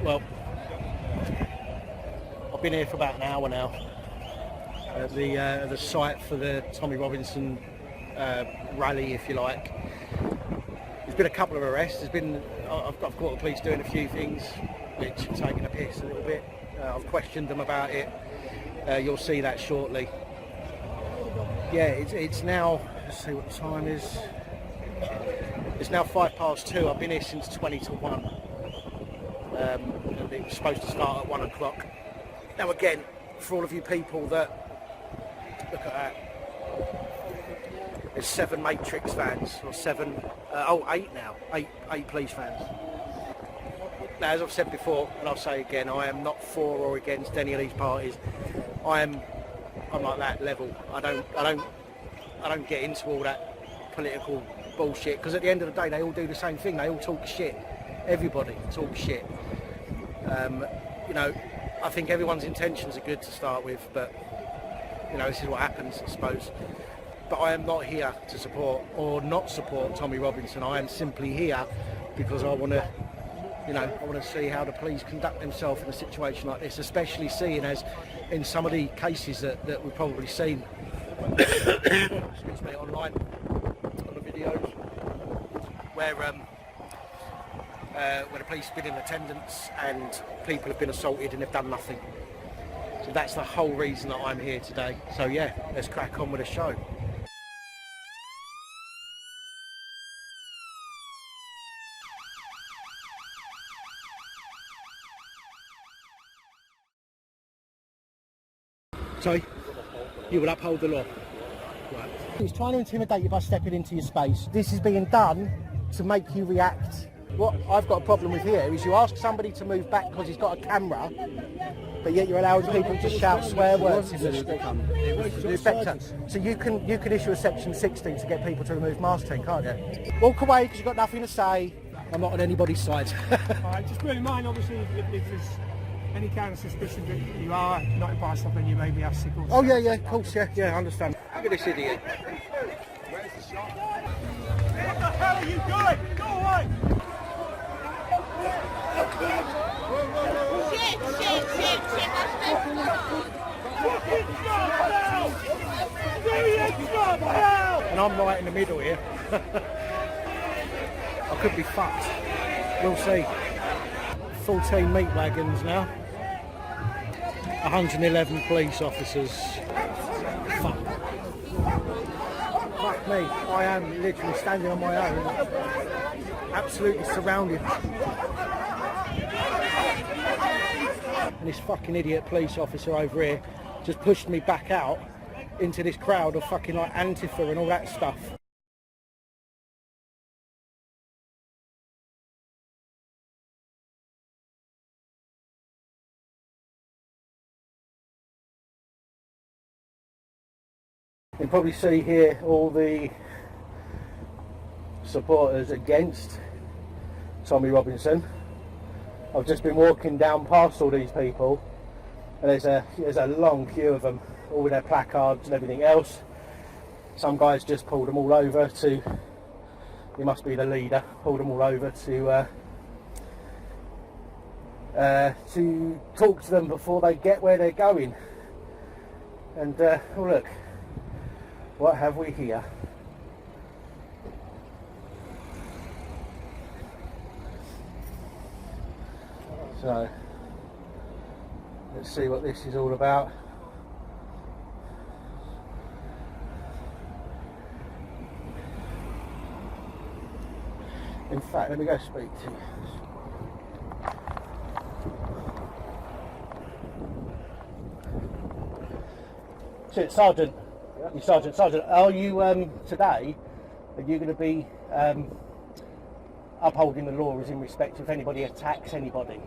Well, I've been here for about an hour now at the site for the Tommy Robinson rally, if you like. There's been a couple of arrests. I've caught the police doing a few things which are taking a piss a little bit. I've questioned them about it. You'll see that shortly. Yeah, it's now, let's see what the time is. It's now 2:05. I've been here since 20 to 1. And it was supposed to start at 1 o'clock. Now again, for all of you people that, look at that. There's 7 Matrix fans, or 8 now, 8 police fans. Now, as I've said before, and I'll say again, I am not for or against any of these parties. I'm like that level. I don't get into all that political bullshit, because at the end of the day, they all do the same thing. They all talk shit. Everybody talks shit. You know, I think everyone's intentions are good to start with, but you know, this is what happens, I suppose. But I am not here to support or not support Tommy Robinson. I am simply here because I want to, you know, I want to see how the police conduct themselves in a situation like this, especially seeing as in some of the cases that we've probably seen excuse me, online on the videos where the police have been in attendance and people have been assaulted and they've done nothing. So that's the whole reason that I'm here today. So yeah, let's crack on with the show. So, you will uphold the law. Right. He's trying to intimidate you by stepping into your space. This is being done to make you react. What I've got a problem with here is you ask somebody to move back because he's got a camera, but yet you're allowing people to shout swear words in the street. The inspector. So you can issue a section 16 to get people to remove mask 10, can't you? Walk away because you've got nothing to say. I'm not on anybody's side. Alright, just bear in mind, obviously, if there's any kind of suspicion that you are not impartial, then you may be asked to go. Oh yeah, of course, yeah, I understand. Look at this idiot. Where's the shot? What the hell are you doing? Go away! And I'm right in the middle here. I could be fucked. We'll see. 14 meat wagons now. 111 police officers. Fuck. Fuck me. I am literally standing on my own. Absolutely surrounded. And this fucking idiot police officer over here just pushed me back out into this crowd of fucking like Antifa and all that stuff. You can probably see here all the supporters against Tommy Robinson. I've just been walking down past all these people and there's a long queue of them, all with their placards and everything else. Some guys just pulled them all over to, he must be the leader, pulled them all over to talk to them before they get where they're going. And oh look, what have we here? So, let's see what this is all about. In fact, let me go speak to you. So, Sergeant, Sergeant, are you today? Are you going to be upholding the law as in respect if anybody attacks anybody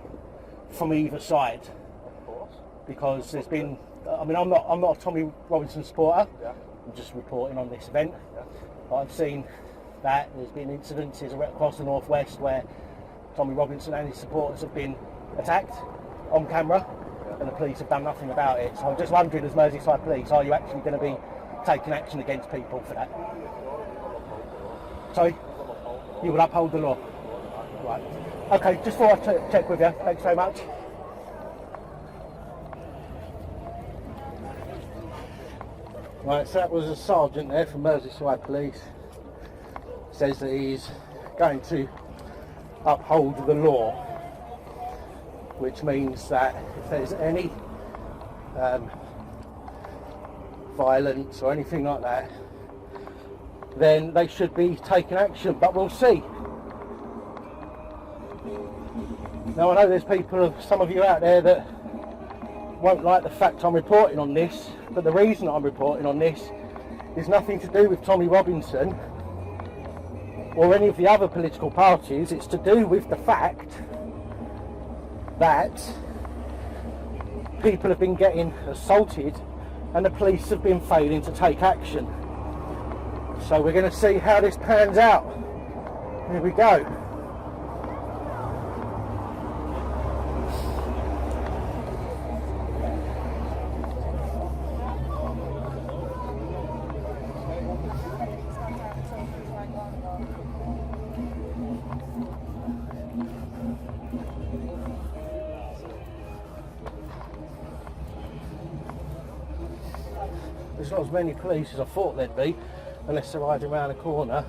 from either side? Of course. Because there's been, I mean, I'm not a Tommy Robinson supporter. Yeah. I'm just reporting on this event. Yeah. But I've seen that there's been incidences across the northwest where Tommy Robinson and his supporters have been attacked on camera, and the police have done nothing about it. So I'm just wondering, as Merseyside Police, are you actually going to be taking action against people for that? Sorry? You will uphold the law. Right. Okay, just thought I'd check with you. Thanks very much. Right, so that was a sergeant there from Merseyside Police. Says that he's going to uphold the law, which means that if there's any violence or anything like that, then they should be taking action, but we'll see. Now I know there's people, some of you out there that won't like the fact I'm reporting on this, but the reason I'm reporting on this is nothing to do with Tommy Robinson or any of the other political parties. It's to do with the fact that people have been getting assaulted and the police have been failing to take action. So we're going to see how this pans out. Here we go. There's not as many police as I thought there'd be, unless they're riding around the corner.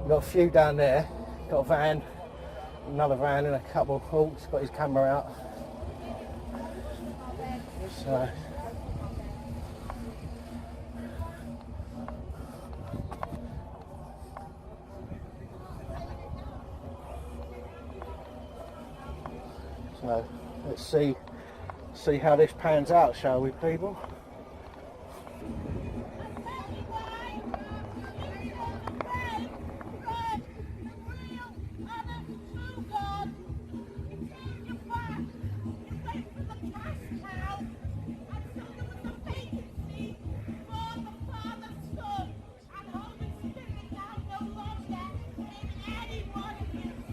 We've got a few down there, got a van, another van and a couple. Oh, he's got his camera out. So let's see how this pans out, shall we, people?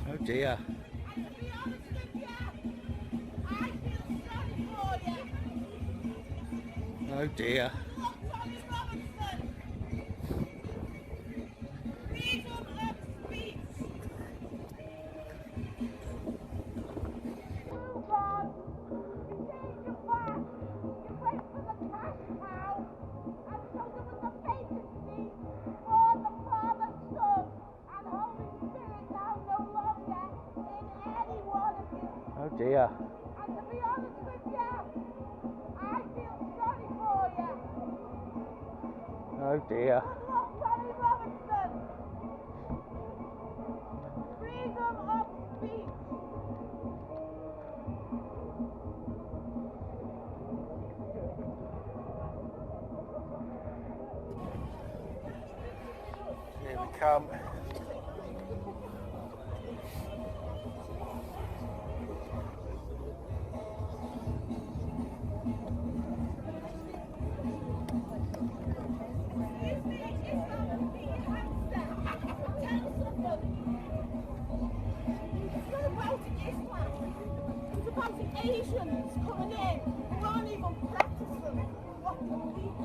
Oh dear. Oh dear. Oh dear. And to be honest with you, I feel sorry for you. Oh dear. Good luck, Tommy Robinson. Freedom of speech. Here we come. It's about the Asians coming in who aren't even practicing what they teach.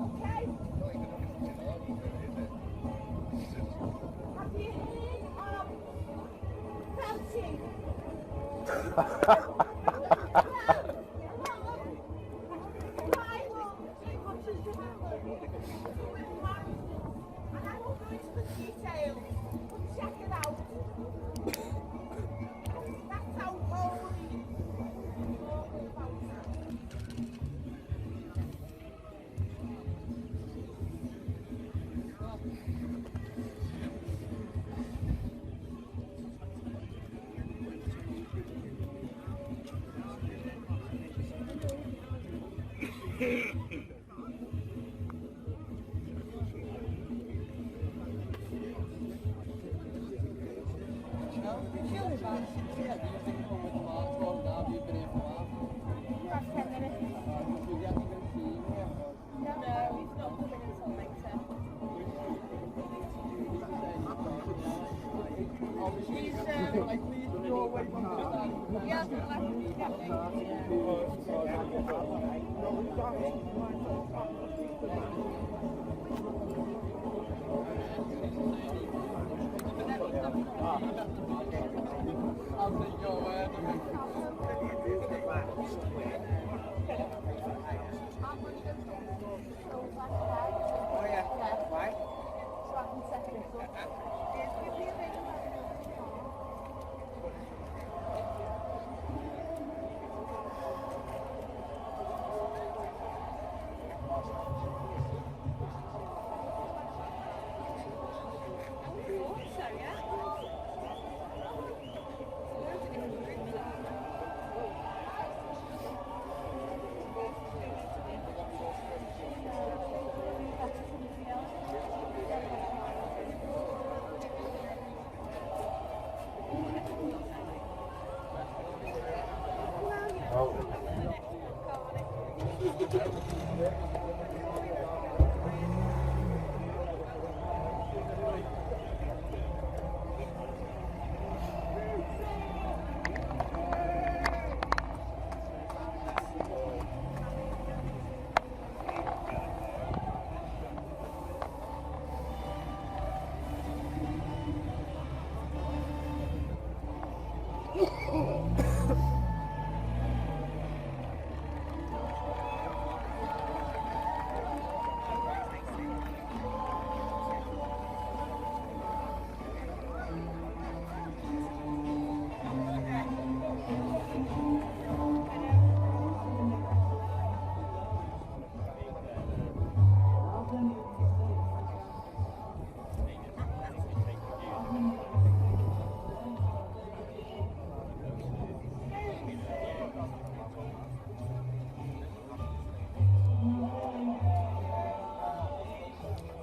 Okay? Have you heard of belting? And I won't go into the details, but check it out. That's how holy it's all about.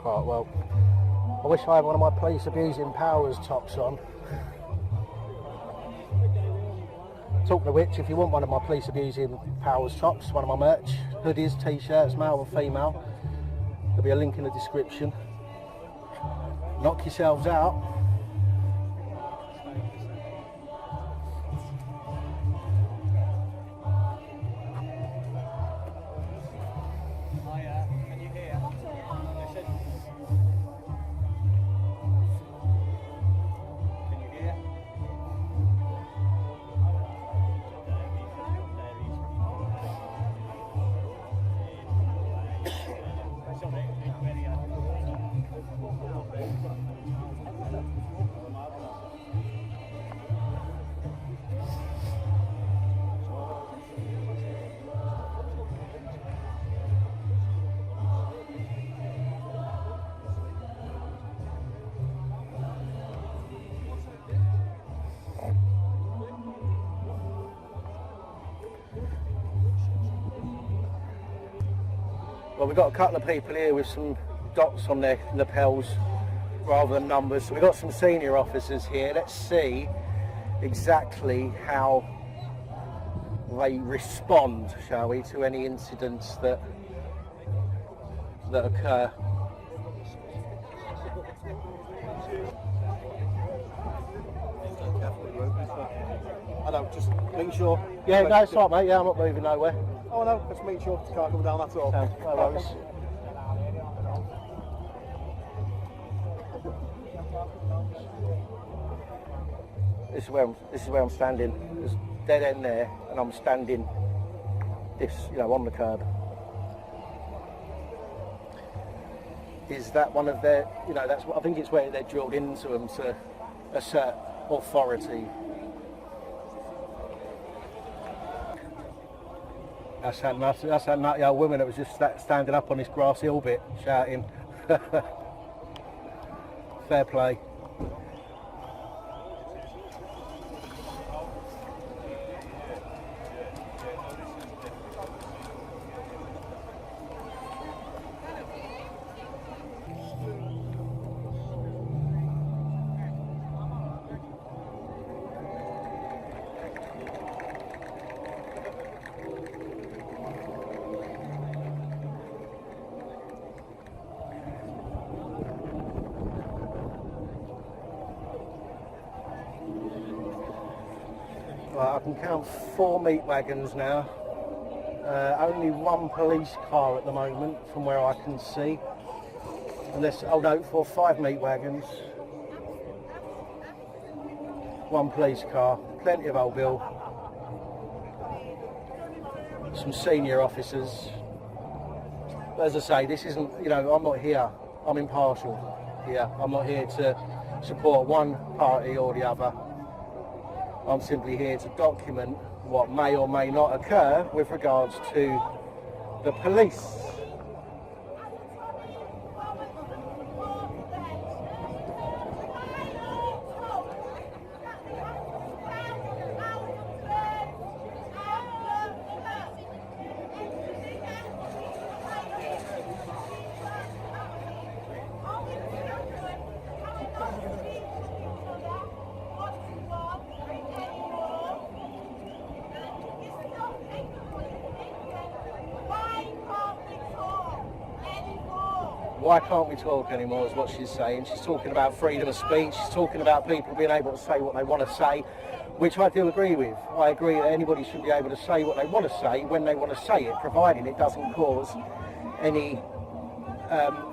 Right, well, I wish I had one of my police abusing powers tops on. Talking of which, if you want one of my police abusing powers tops, one of my merch, hoodies, t-shirts, male or female, there'll be a link in the description. Knock yourselves out. Well, we've got a couple of people here with some dots on their lapels rather than numbers. So we've got some senior officers here. Let's see exactly how they respond, shall we, to any incidents that occur. I know, just make sure. Yeah, no, it's right, mate. Yeah, I'm not moving nowhere. Oh no, just make sure you can't come down, that's all. No worries. This is where I'm standing. There's dead end there, and I'm standing on the curb. Is that one of their, I think it's where they're drilled into them to assert authority. That's that nutty old woman that was just standing up on this grass hill bit, shouting. Fair play. Right, I can count 4 meat wagons now. Only 1 police car at the moment from where I can see. Unless, 5 meat wagons. one police car, plenty of old Bill, some senior officers. As I say, this isn't, you know, I'm not here, I'm impartial here. I'm not here to support one party or the other. I'm simply here to document what may or may not occur with regards to the police. Why can't we talk anymore is what she's saying. She's talking about freedom of speech. She's talking about people being able to say what they want to say, which I do agree with. I agree that anybody should be able to say what they want to say when they want to say it, providing it doesn't cause any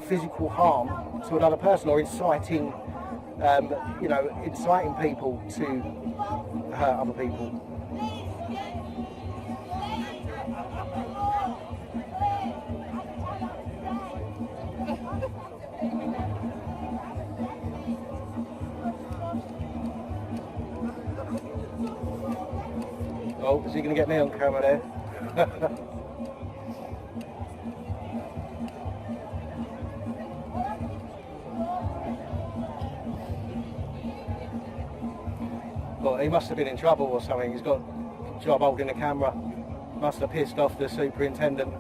physical harm to another person or inciting, you know, inciting people to hurt other people. Oh, is he going to get me on camera there? Well, he must have been in trouble or something. He's got a job holding the camera. Must have pissed off the superintendent.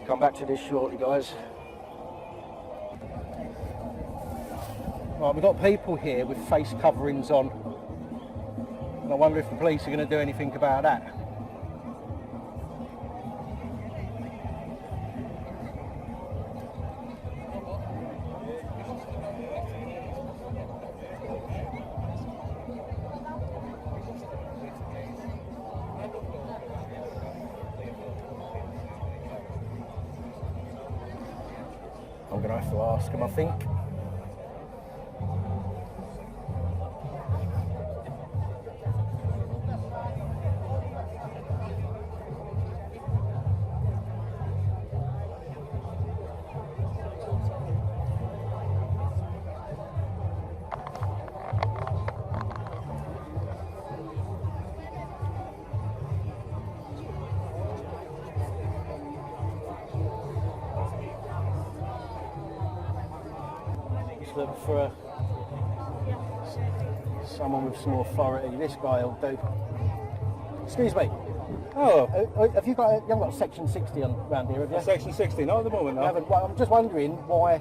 Come back to this shortly, guys. Right, we've got people here with face coverings on. And I wonder if the police are going to do anything about that. I'm going to have to ask him, I think. Look for someone with some authority. This guy will do. Excuse me. Oh, have you haven't got section 60 around here, have you? Section 60, not at the moment, no. Haven't. Well, I'm just wondering why.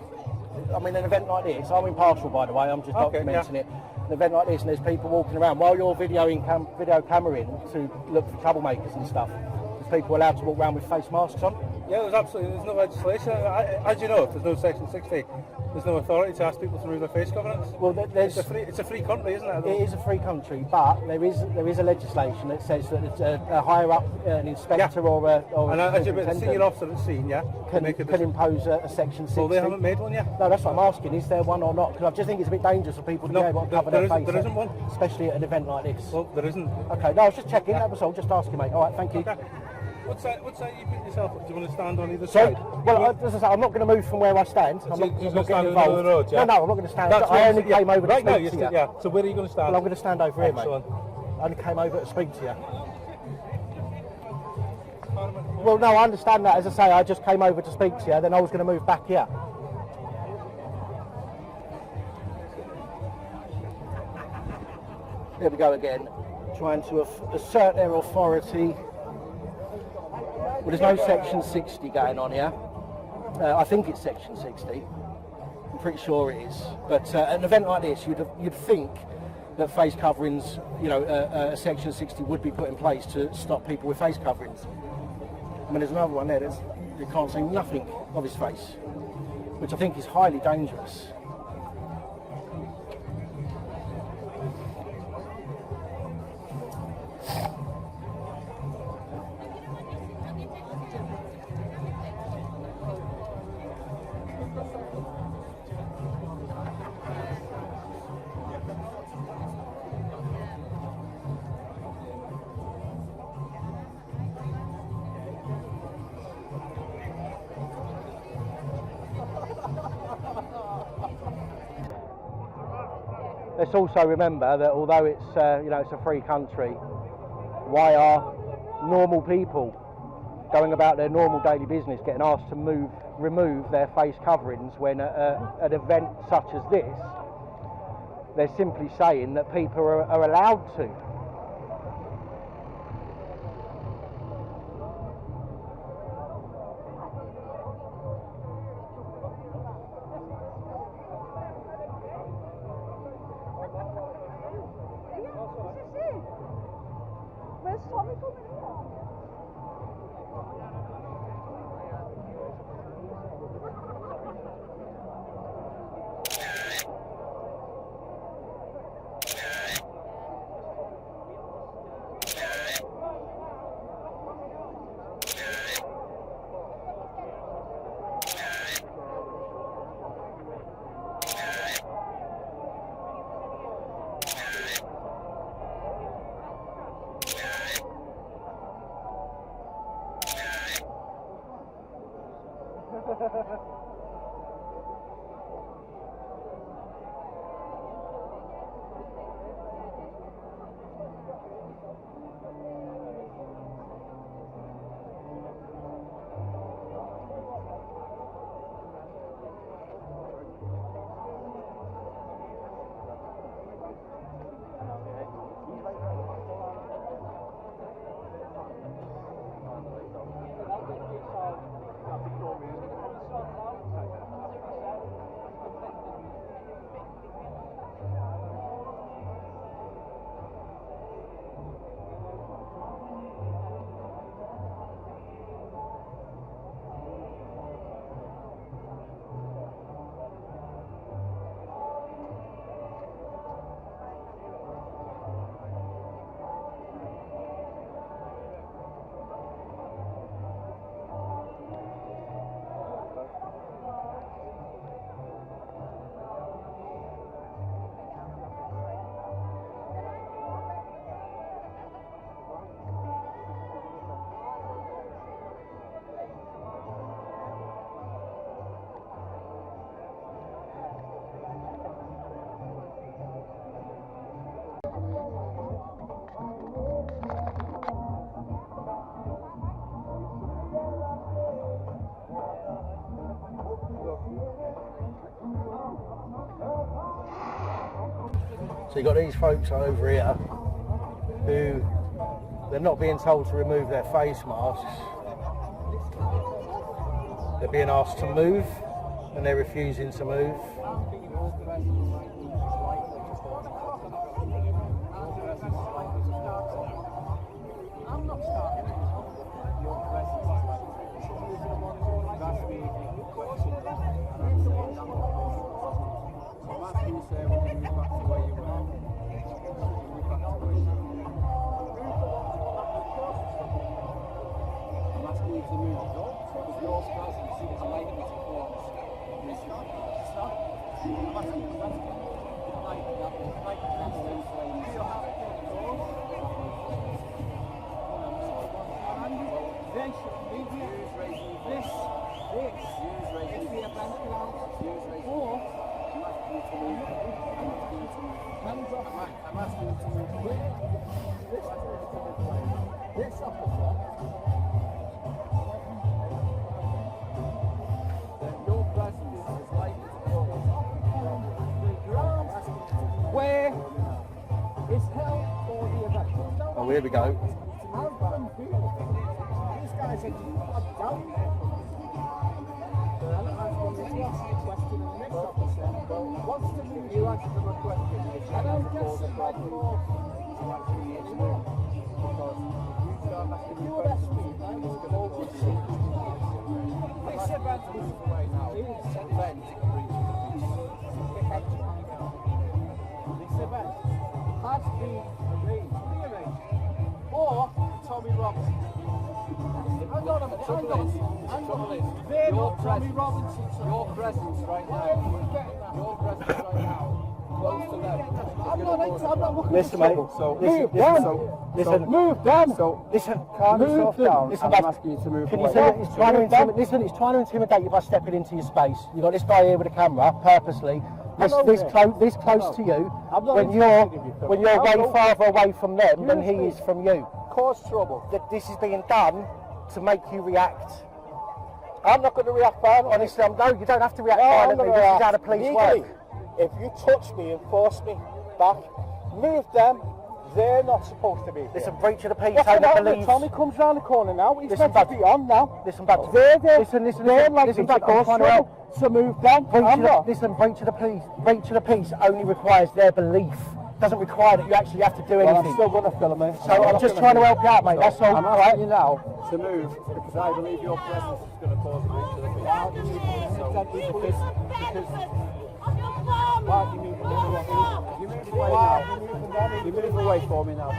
I mean, an event like this. I'm impartial, by the way. I'm just documenting it. An event like this, and there's people walking around while you're video cameraing to look for troublemakers and stuff. There's people allowed to walk around with face masks on. Yeah, there's no legislation. As you know, if there's no section 60, there's no authority to ask people to remove their face coverings. Well, it's a free country, isn't it? It is a free country, but there is a legislation that says that it's a higher up, an inspector or a senior officer at the scene, can impose a section 60. Well, they haven't made one yet. No, that's what I'm asking. Is there one or not? Because I just think it's a bit dangerous for people to be able to cover their face. There isn't one. Especially at an event like this. Well, there isn't. Okay, no, I was just checking. That was all. Just asking, mate. All right, thank you. Okay. What side you put yourself up? Do you want to stand on either side? Well, as I say, I'm not going to move from where I stand. I'm not getting involved. The road, yeah? No, I'm not going to stand. I only came over to speak to you. Yeah. So where are you going to stand? Well, I'm going to stand over here, mate. Excellent. I only came over to speak to you. Well, no, I understand that. As I say, I just came over to speak to you, then I was going to move back here. There we go again, trying to assert their authority. Well, there's no section 60 going on here. I think it's section 60. I'm pretty sure it is. But at an event like this, you'd think that face coverings, you know, a section 60 would be put in place to stop people with face coverings. I mean, there's another one there you can't see nothing of his face, which I think is highly dangerous. let's also remember that although it's you know, it's a free country, why are normal people going about their normal daily business getting asked to remove their face coverings when at an event such as this, they're simply saying that people are allowed to? Where's Tommy coming here? So you've got these folks over here who they're not being told to remove their face masks. They're being asked to move and they're refusing to move. Where is held for the event? Oh, here we go. These guys are down there. Wants to move you answer them a question. I don't get somebody more. You're asking, I was told this event is away now. This event has been rearranged for Tommy Robinson. Hang on a minute, hang on. They're not Tommy Robinson. Your presence right now. Your presence right now. Close to them. I'm not looking Listen, for mate. trouble. So, Listen, move down. Listen, Calm yourself down. Listen, I'm asking you to move can away. you see he's trying to intimidate you by stepping into your space. You've got this guy here with a camera, purposely this close to you, when you're way farther away from them than he is from you. Cause trouble. That this is being done to make you react. I'm not going to react violently. Honestly, no, you don't have to react violently. This is how the police legally. work. If you touch me and force me back, move them. They're not supposed to be here. Listen, breach of the peace. What's the matter? Tommy comes round the corner now. He's Listen, meant to be on now. Listen, bud. They're listen, listen, bud. I'm trying to help. So move them. Listen, breach of the peace. Breach of the peace only requires their belief. Doesn't require that you actually have to do anything. I'm still going to film it. So I'm just trying to help you out, mate. That's all. I'm asking you now to move because I believe your presence is going to cause a breach of the peace. Why do you move You move away for me now.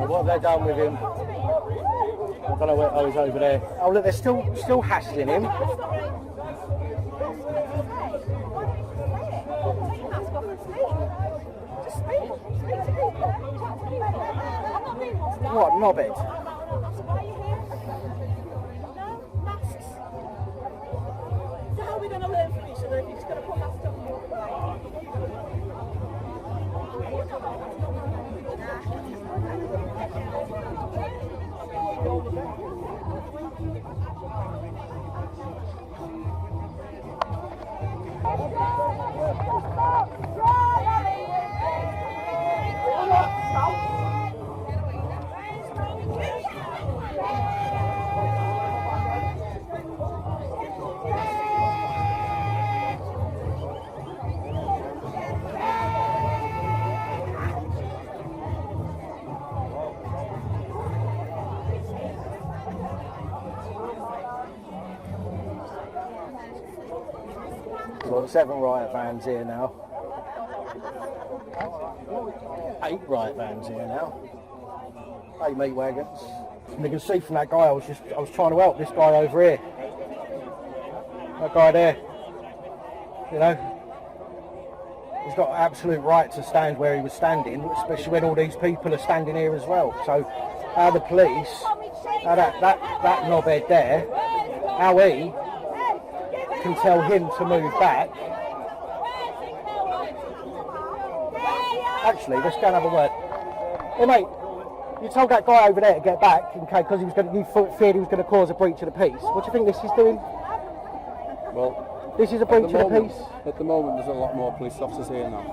What have they done with him? I don't know where. Oh, he's over there. Oh, look, they're still hassling him. What, knobhead? So how are we going to learn from each other if you're just going to put that stuff in your We've got 7 riot vans here now. 8 riot vans here now. 8 meat wagons. And you can see from that guy, I was trying to help this guy over here. That guy there. You know, he's got absolute right to stand where he was standing, especially when all these people are standing here as well. So, how the police, how that knobhead there, how he can tell him to move back. Actually, let's go and have a word. Hey mate, you told that guy over there to get back because you feared he was going to cause a breach of the peace. What do you think this is doing? Well, this is a breach of the peace. At the moment, there's a lot more police officers here now.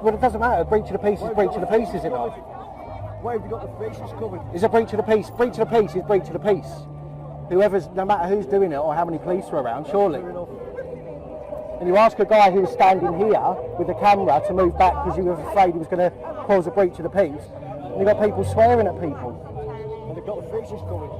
Well, it doesn't matter. Breach of the peace is breach of the peace, is it not? Why have you got the faces covered? It's a breach of the peace. Breach of the peace is breach of the peace. Whoever's, no matter who's doing it or how many police are around, surely. And you ask a guy who was standing here with the camera to move back because you were afraid he was going to cause a breach of the peace, and you've got people swearing at people. And they've got the faces covered.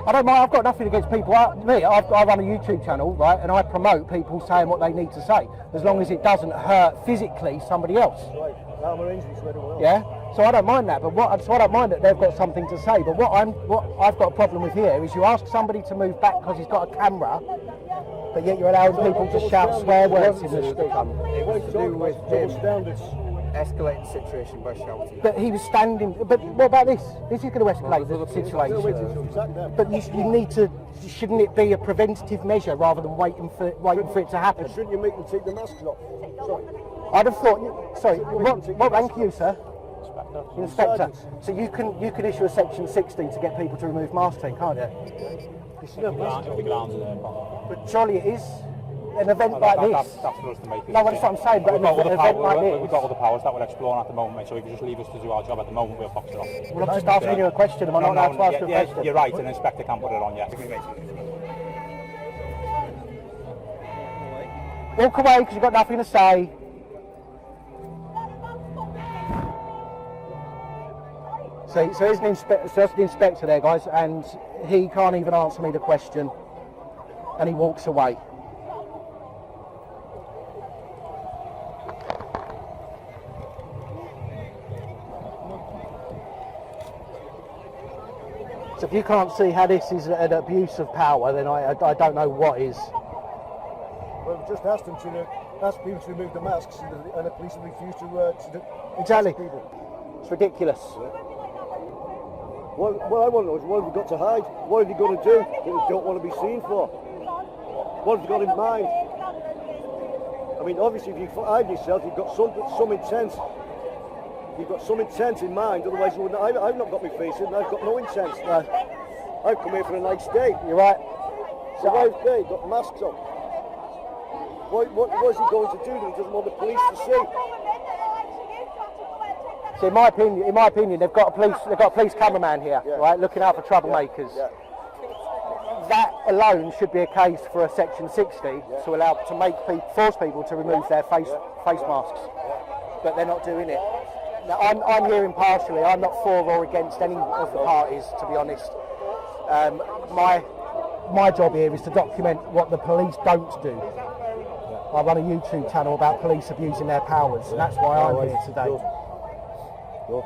I don't mind, I've got nothing against people. I run a YouTube channel, right, and I promote people saying what they need to say, as long as it doesn't hurt physically somebody else. Right, armour injuries for everyone else. Yeah? So I don't mind that, but I don't mind that they've got something to say. But what I've got a problem with here is you ask somebody to move back because he's got a camera, but yet you're allowing people to shout swear words in the street. It was to do with standards. Escalate the situation by shouting. But he was standing. But what about this? This is going to escalate the situation. But you need to. Shouldn't it be a preventative measure rather than waiting for it to happen? Shouldn't you make them take the masks off? Sorry. I'd have thought. Sorry. What rank are you, sir? Inspector. So you can issue a section 60 to get people to remove masks, can't you? But surely it is an event like this. That's for us to make it. No, that's what I'm saying. But an event like this. We've got other powers that we're exploring at the moment, so if you just leave us to do our job at the moment, we'll box it off. Well, I'm just asking you a question. Am I not allowed to ask you a question? You're right, an inspector can put it on, yeah. Walk away because you've got nothing to say. See, so there's the inspector there, guys, and he can't even answer me the question, and he walks away. So if you can't see how this is an abuse of power, then I don't know what is. Well, we've just asked them to ask people to remove the masks, and the police refuse to Exactly. people. It's ridiculous. What I want to know is what have they got to hide? What are they going to do that they don't want to be seen for? What have they got in mind? I mean, obviously, if you hide yourself, you've got some intent. You've got some intent in mind, otherwise you wouldn't. I've not got my face in, I've got no intent. I've come here for a nice day. You're right. So I've got masks on. What is he going to do that he doesn't want the police to see? So in my opinion, they've got a police cameraman here, right, looking out for troublemakers. Yeah. That alone should be a case for a Section 60 to allow force people to remove their face masks, but they're not doing it. Now, I'm here impartially. I'm not for or against any of the parties, to be honest. My job here is to document what the police don't do. I run a YouTube channel about police abusing their powers, and that's why I'm here today. Go.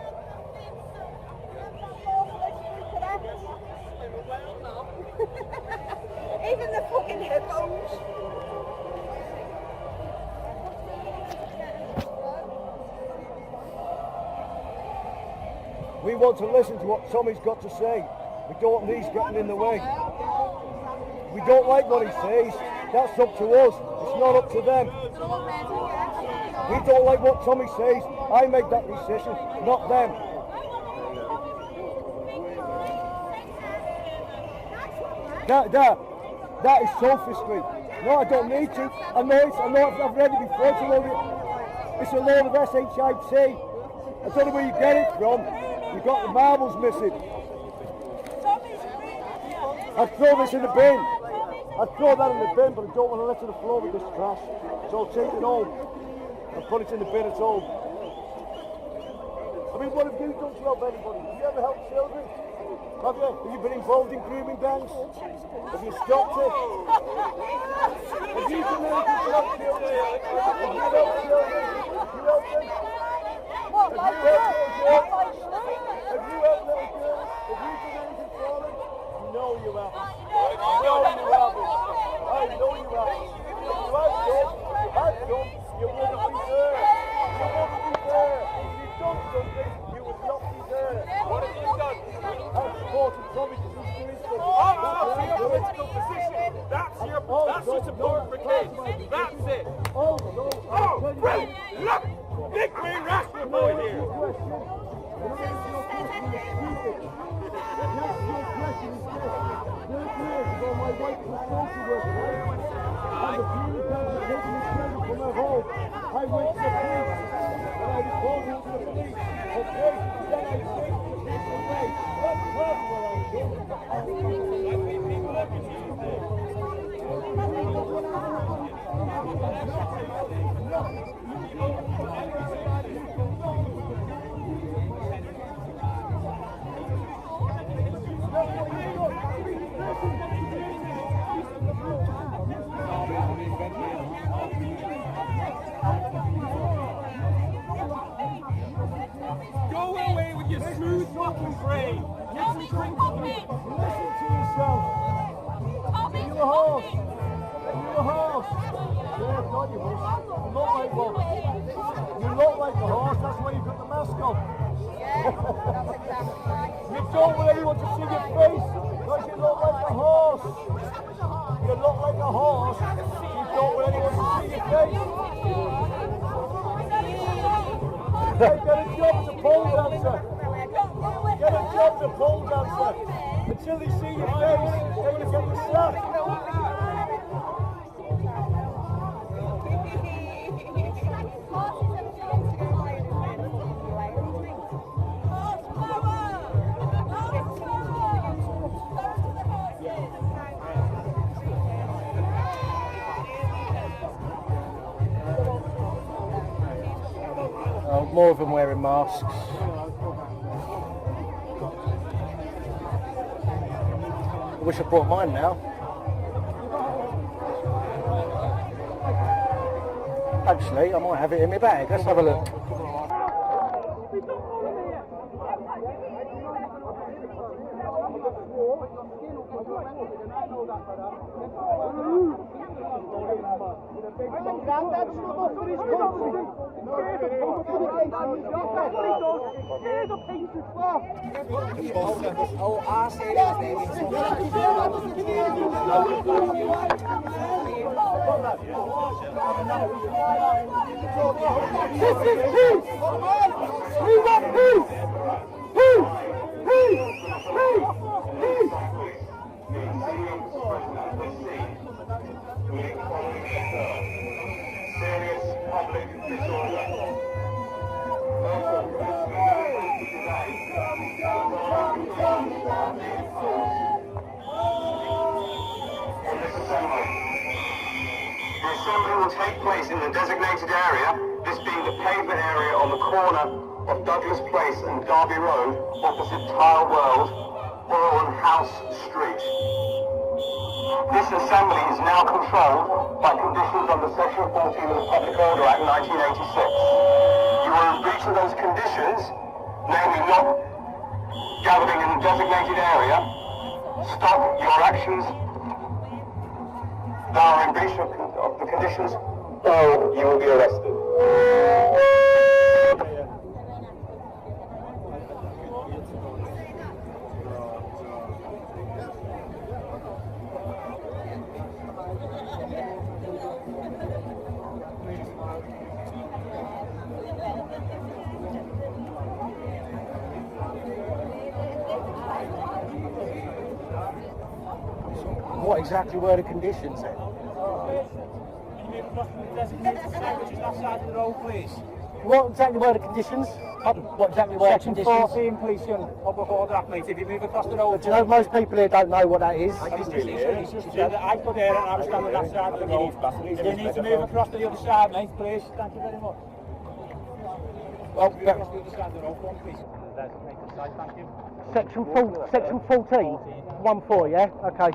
Even the fucking headphones. We want to listen to what Tommy's got to say. We don't want these getting in the way. We don't like what he says. That's up to us. It's not up to them. We don't like what Tommy says. I make that decision, not them. That is sophistry. No, I don't need to. I know I've read it before. It's a load of SHIT. I don't know where you get it from. You've got the marbles missing. I'd throw this in the bin. I'd throw that in the bin, but I don't want to let it on the floor with this trash. So I'll take it home and put it in the bin at home. I mean, what have you done to help anybody? Have you ever helped children? Have you? Have you been involved in grooming gangs? Have you stopped it? Have you done anything to help children? Have you helped children? Have you helped them? Have you helped little girls? Have you helped little girls? Have you done anything for them? No, you haven't. No, you haven't. I know you haven't. I've done. You wouldn't be there. You wouldn't be there. If you'd done something, you would not be there. What have you done? I've supported Tommy to do this. That's your political position. That's your support for kids. That's it. Oh, great. Look, big green rascal boy here. I went to the police and I reported to the police. Okay, then I think it's okay. That's what I Go away with your smooth fucking brain. Listen to yourself. Are you a horse? Are you a horse? Yeah, I thought you was. You look like one. You look like a horse, that's why you've got the mask on. You don't want anyone to see your face because you look like a horse. You look like a horse. You don't want anyone to see your face. Get a job as a pole dancer. Get a job as a pole dancer. Until they see your face, then you get the sack. More of them wearing masks. I wish I brought mine now. Actually, I might have it in my bag. Let's have a look. Grandad stood up for his country. Oh, I say his name is This is peace! We want peace! Peace! Peace! Peace! Peace! Serious public disorder. The assembly will take place in the designated area, this being the pavement area on the corner of Douglas Place and Derby Road, opposite Tile World, Orwell House Street. This assembly is now controlled by conditions under Section 14 of the Public Order Act 1986. You are in breach of those conditions, namely not gathering in the designated area. Stop your actions that are in breach of the conditions, or you will be arrested. What exactly were the conditions then? What exactly were the conditions? Pardon, what exactly were the conditions? Section 14 Police Public Order Act, mate. If you move across the road... Do you know most people here don't know what that is? I stood here and I was standing that side of the road. You need to move across to the other side, mate, please. Thank you very much. Well, Across the other side of the road, one, please. Thank you. Section 14? 1-4, yeah? Okay.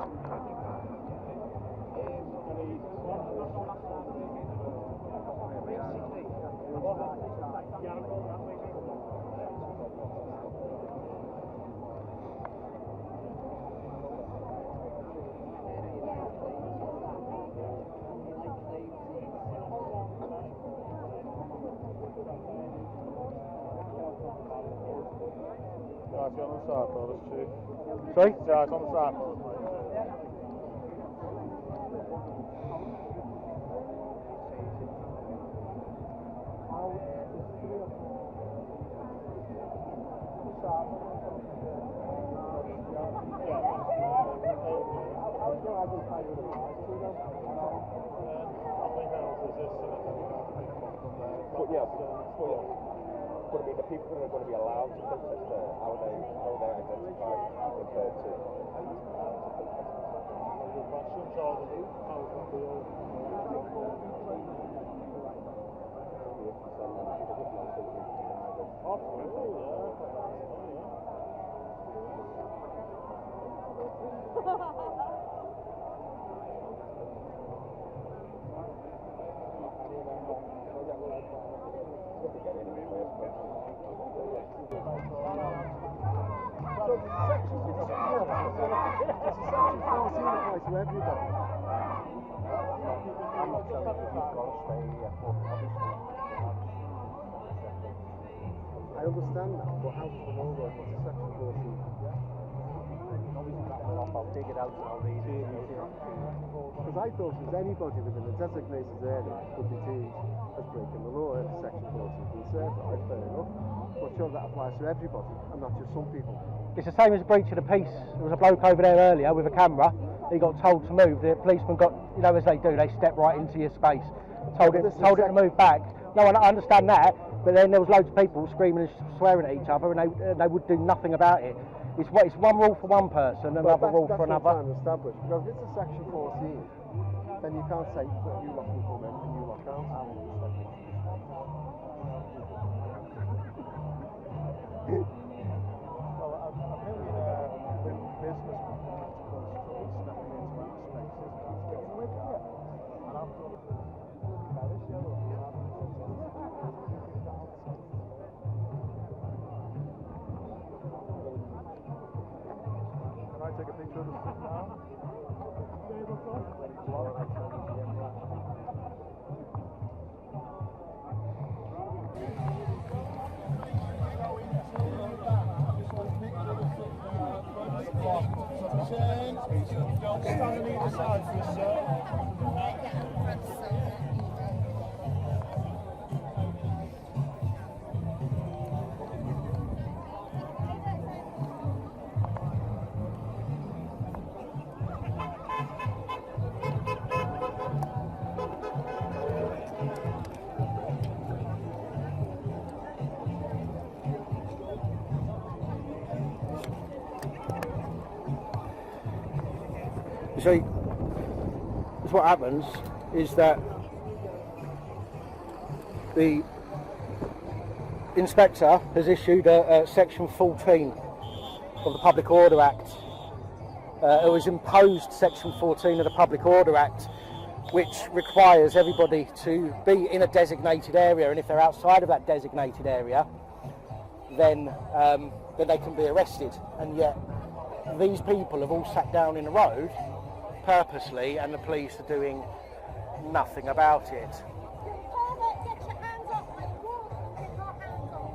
Sorry? Yeah, it's on the side. But I mean, the people that are going to be allowed to protest there, how are they identified compared to... I understand that, but how does the law work? What's a section 14? I'll dig it out and I'll read it. Because I thought it was anybody within a designated area could be deemed as breaking the law if section 14 being served. Right, fair enough. But sure, that applies to everybody and not just some people. It's the same as a breach of the peace. There was a bloke over there earlier with a camera. He got told to move. The policeman got, you know, as they do, they step right into your space. Told it to move back. No, I understand that, but then there was loads of people screaming and swearing at each other, and they would do nothing about it. It's one rule for one person, another rule for another. That's what I'm trying to establish. Because if it's a section 14, then you can't say you lot can come in and you lot can't. Well, a millionaire businessman constantly stepping into our spaces and sticking with you. And I'm going to Can I take a picture of this now? Stand on either side for us, sir. You see, that's what happens is that the inspector has issued a section 14 of the Public Order Act. It was imposed section 14 of the Public Order Act, which requires everybody to be in a designated area, and if they're outside of that designated area, then they can be arrested. And yet these people have all sat down in the road purposely, and the police are doing nothing about it. Get your hands up, like, walk, get your hands up.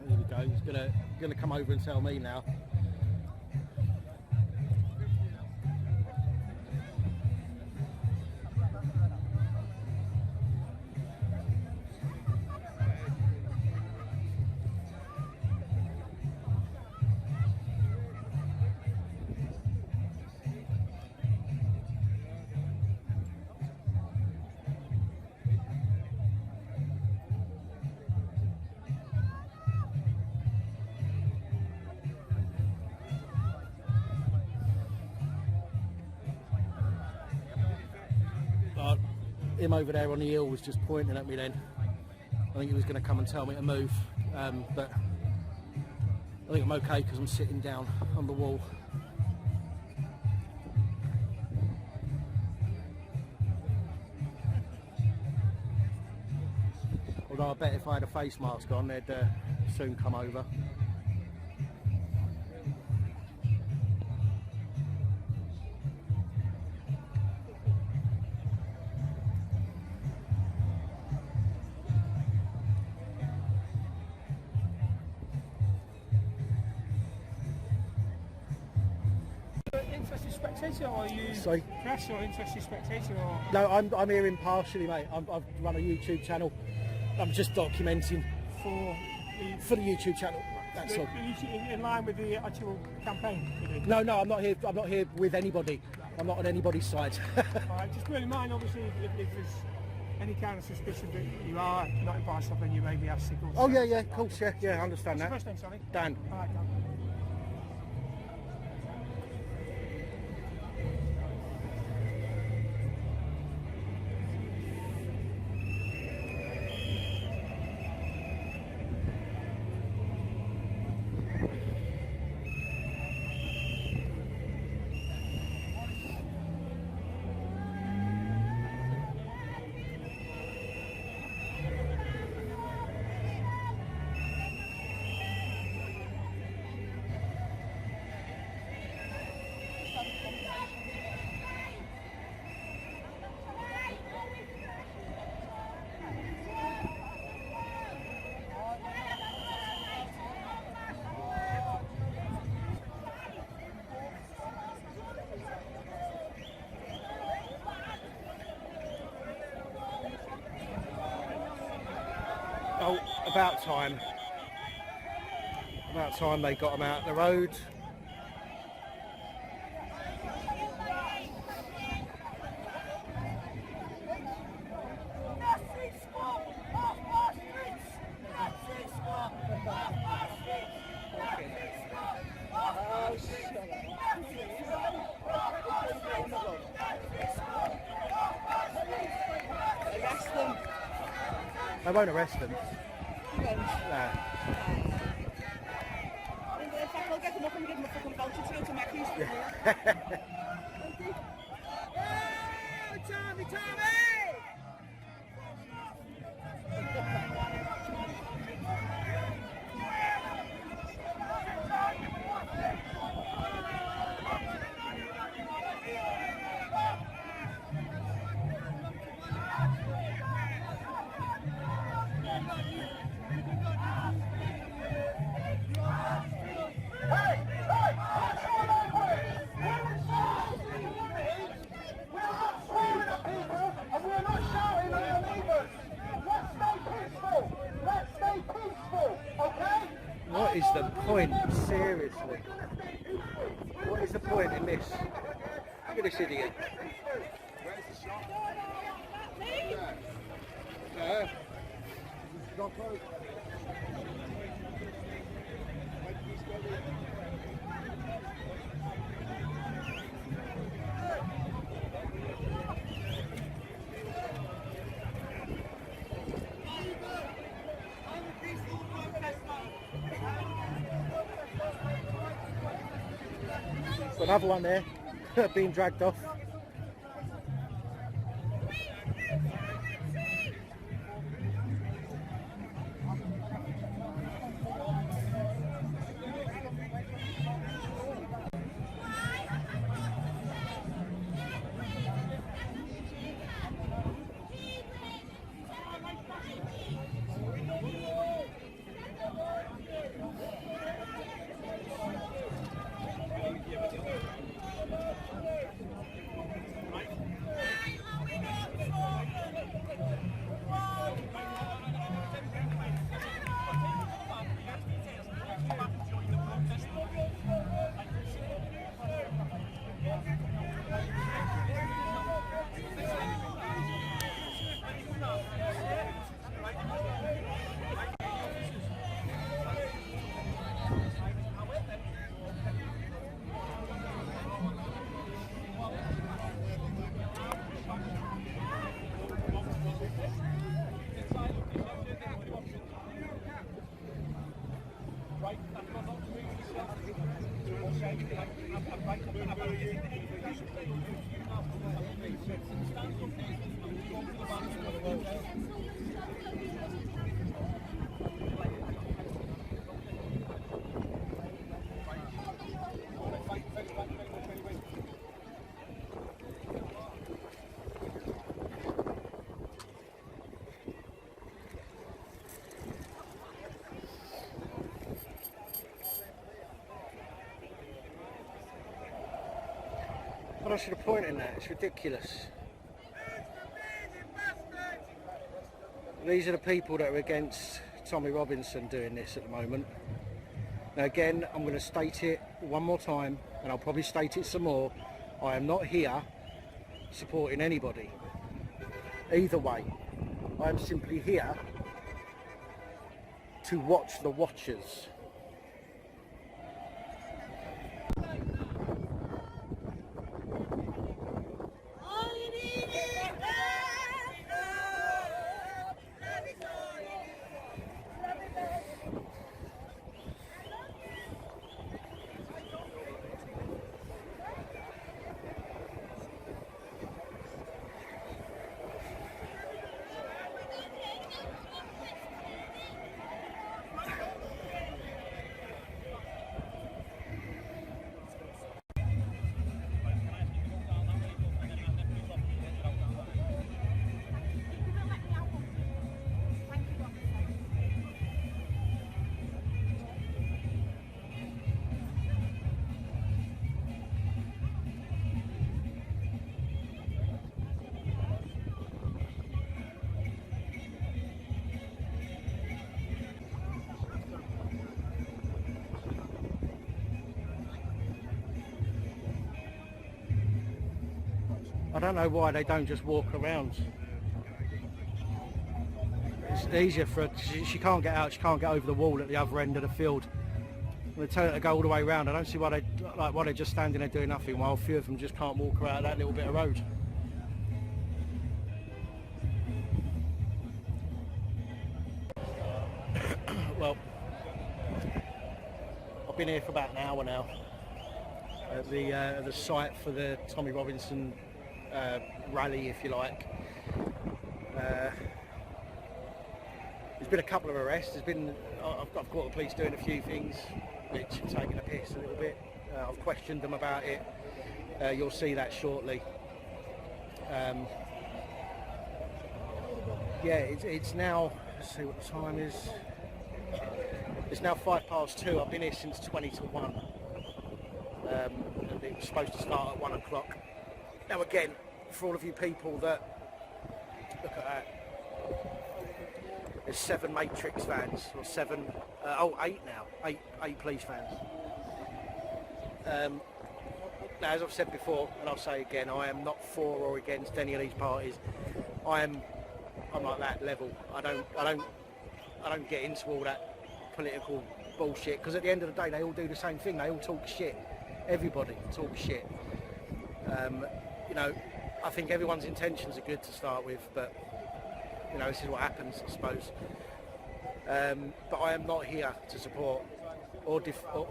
There we go. He's gonna come over and tell me now. Him over there on the hill was just pointing at me then. I think he was going to come and tell me to move, but I think I'm okay because I'm sitting down on the wall. Although I bet if I had a face mask on, they'd soon come over. Interested spectator, or are you Sorry? press or interested spectator? Or No, I'm here impartially, mate. I've run a YouTube channel. I'm just documenting for the YouTube channel. That's all. in line with the actual campaign? No, I'm not here. I'm not here with anybody. I'm not on anybody's side. Alright, just bear in mind, obviously, if there's any kind of suspicion that you are not impartial, then you may be asked to go. Oh yeah, of course, yeah, I understand What's your that. first name, sorry? Dan. Alright, Dan. Oh, about time. About time they got them out the road. They won't arrest them. You won't. Nah. In fact, I'll get them up and give them a fucking voucher to go to Mackey's. Oh, Tommy, Tommy! What is the point? Seriously. What is the point in this? Look at this idiot. Got another one there, being dragged off. What else should I point in that? It's ridiculous. These are the people that are against Tommy Robinson doing this at the moment. Now again, I'm going to state it one more time, and I'll probably state it some more. I am not here supporting anybody. Either way, I am simply here to watch the watchers. I don't know why they don't just walk around. It's easier for her. She can't get out. She can't get over the wall at the other end of the field. They tell her to go all the way around. I don't see why they're just standing there doing nothing while a few of them just can't walk around that little bit of road. Well, I've been here for about an hour now at the site for the Tommy Robinson rally, if you like. There's been a couple of arrests. I've caught the police doing a few things which are taking a piss a little bit. I've questioned them about it. You'll see that shortly. Yeah, it's now, let's see what the time is. It's now 2:05. I've been here since 20 to 1. And it was supposed to start at 1 o'clock. Now again, for all of you people that, look at that. There's 7 Matrix fans, or 8 now, 8 police fans. Now, as I've said before, and I'll say again, I am not for or against any of these parties. I'm like that level. I don't get into all that political bullshit, because at the end of the day, they all do the same thing. They all talk shit. Everybody talks shit. You know, I think everyone's intentions are good to start with, but you know, this is what happens, I suppose. But I am not here to support or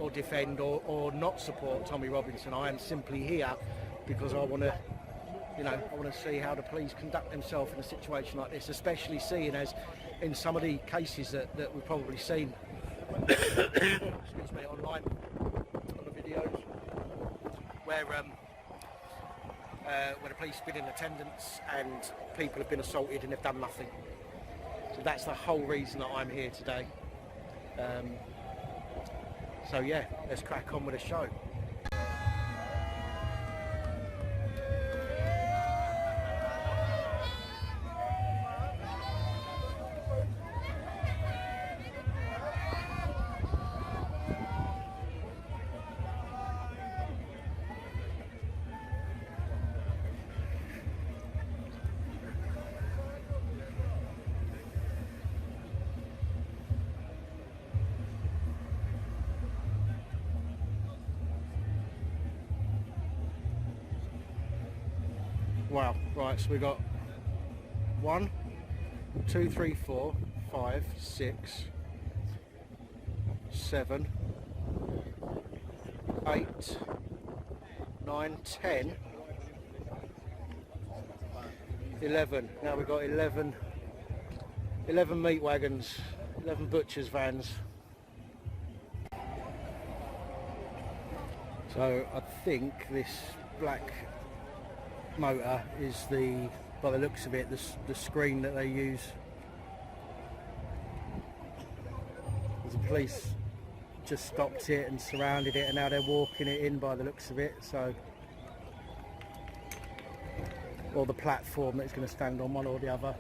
defend or not support Tommy Robinson. I am simply here because I want to, you know, I want to see how the police conduct themselves in a situation like this, especially seeing as in some of the cases that we've probably seen excuse me, online on the videos where the police have been in attendance and people have been assaulted and they've done nothing. So that's the whole reason that I'm here today. So yeah, let's crack on with the show. Wow, right, so we got 1, 2, 3, 4, 5, 6, 7, 8, 9, 10, 11. Now we've got 11 meat wagons, 11 butchers vans. So I think this black motor is by the looks of it, the screen that they use. The police just stopped it and surrounded it, and now they're walking it in by the looks of it. So, or the platform that it's going to stand on, one or the other.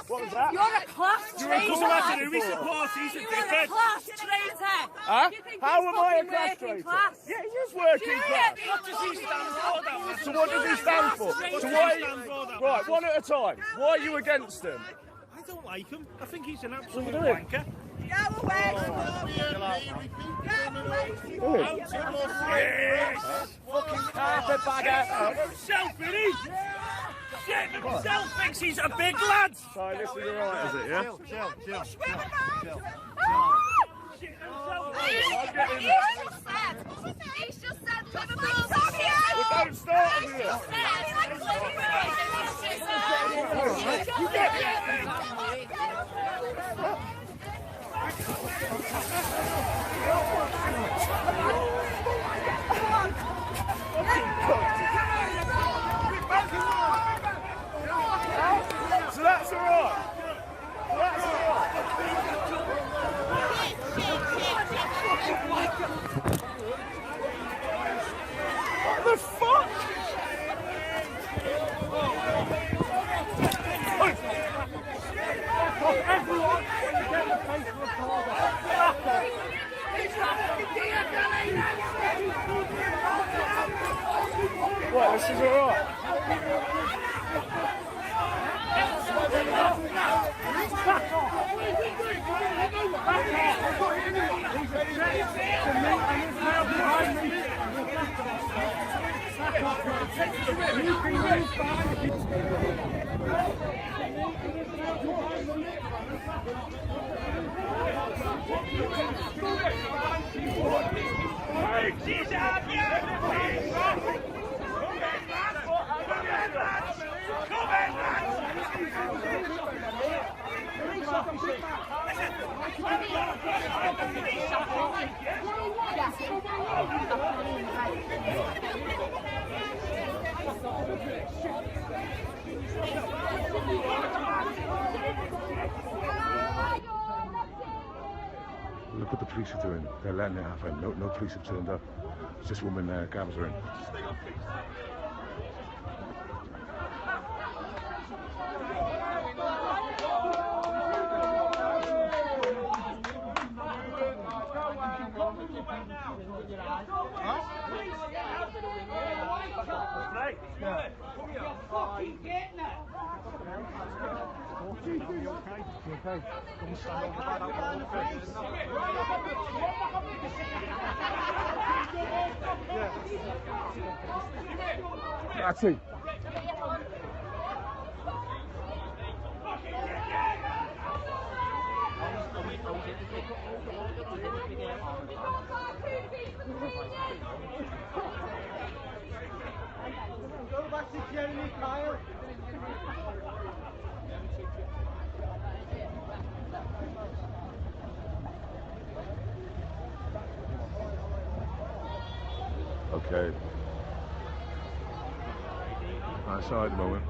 What was that? You're a class traitor. Doesn't matter who he supports, he's a You're a dickhead. class traitor. Huh? You think How he's am I a fucking class working traitor? class? Yeah, he is working class. What does he stand for then? So what does he stand for? So why? Right, one at a time. Why are you against him? I don't like him. I think he's an absolute What are you doing? wanker. Go away. Yes! Fucking carpetbagger. Himself, innit? Shit himself thinks he's a big lad. So this is alright, is it? Yeah. He's just said Liverpool. Well, don't start with it. You get So that's alright. That's alright. What the fuck? Everyone, get the face for a corner. What, this is alright? Look what the police are doing. They're letting it happen. No police have turned up. It's just woman cabs are in. That's it. Go back to Jeremy Kyle. Okay. Outside the moment.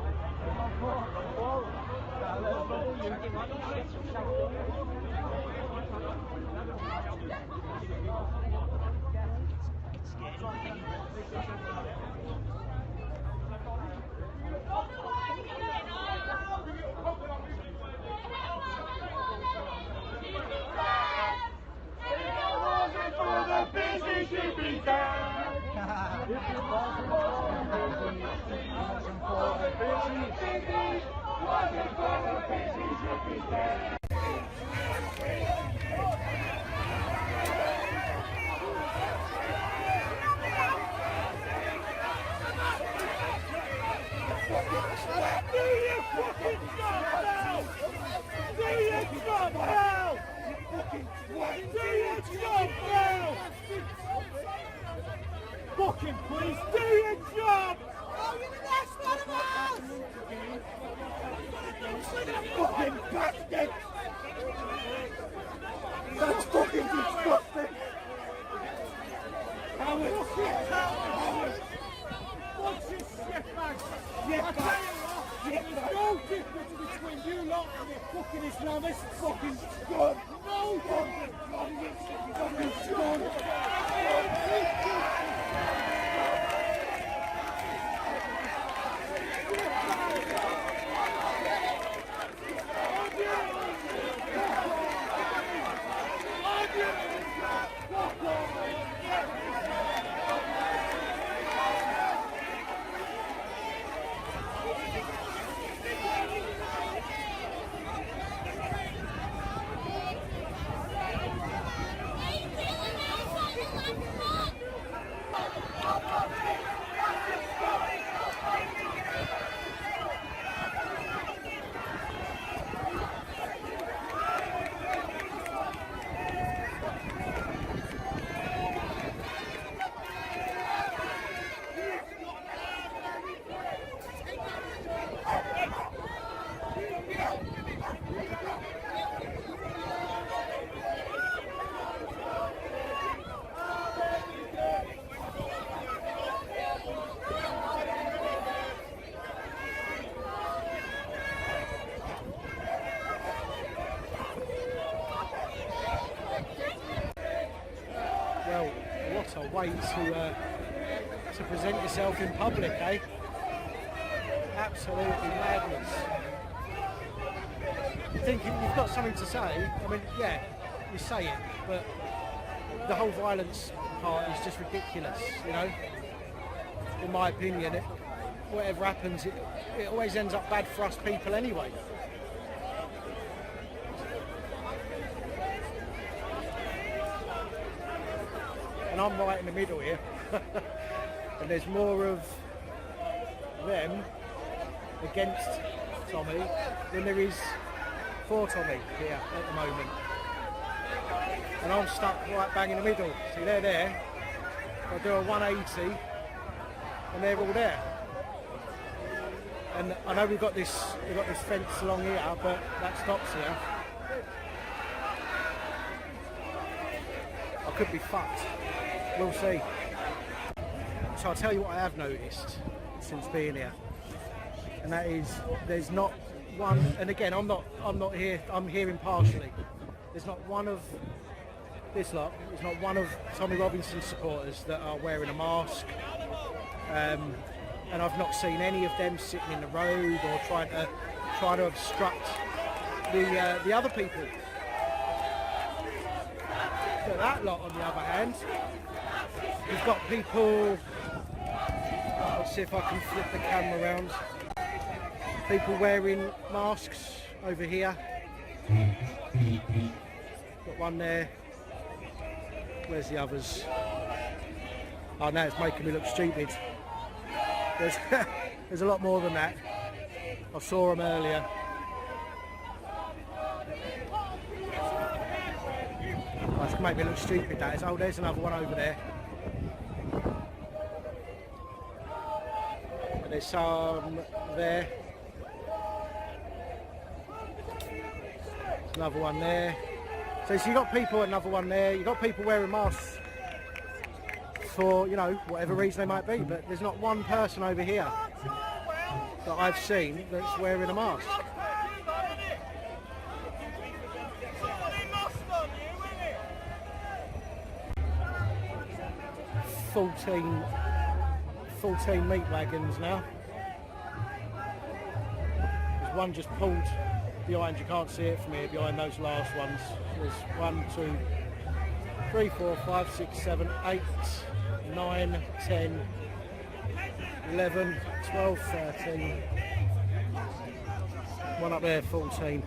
Fucking please do your job! Oh, you're the next one of us! Fucking bastard! That's fucking disgusting! Howard! What's your shitbag? Shitbag! There's no difference between you lot and your fucking Islamist fucking scum! No fucking scum! what a way to present yourself in public, eh? Absolutely madness. You think you've got something to say? I mean, yeah, you say it, but the whole violence part is just ridiculous, you know? In my opinion, whatever happens, it always ends up bad for us people anyway. And I'm right in the middle here. And there's more of them against Tommy than there is for Tommy here at the moment. And I'm stuck right bang in the middle. See, they're there. I do a 180 and they're all there. And I know we've got this fence along here, but that stops here. I could be fucked. We'll see. So I'll tell you what I have noticed since being here, and that is there's not one. And again, I'm not here. I'm here impartially. There's not one of this lot. There's not one of Tommy Robinson's supporters that are wearing a mask. And I've not seen any of them sitting in the road or trying to obstruct the other people. But that lot, on the other hand, you've got people. Let's see if I can flip the camera around. People wearing masks over here. Got one there. Where's the others? Oh, now it's making me look stupid. There's a lot more than that. I saw them earlier. Oh, it's going to make me look stupid, that is. Oh, there's another one over there. And there's some there. There's another one there. So you've got people, another one there. You've got people wearing masks for, you know, whatever reason they might be, but there's not one person over here that I've seen that's wearing a mask. Fourteen meat wagons now. There's one just pulled behind, you can't see it from here, behind those last ones. There's 1, 2, 3, 4, 5, 6, 7, 8, 9, 10, 11, 12, 13. One up there, 14.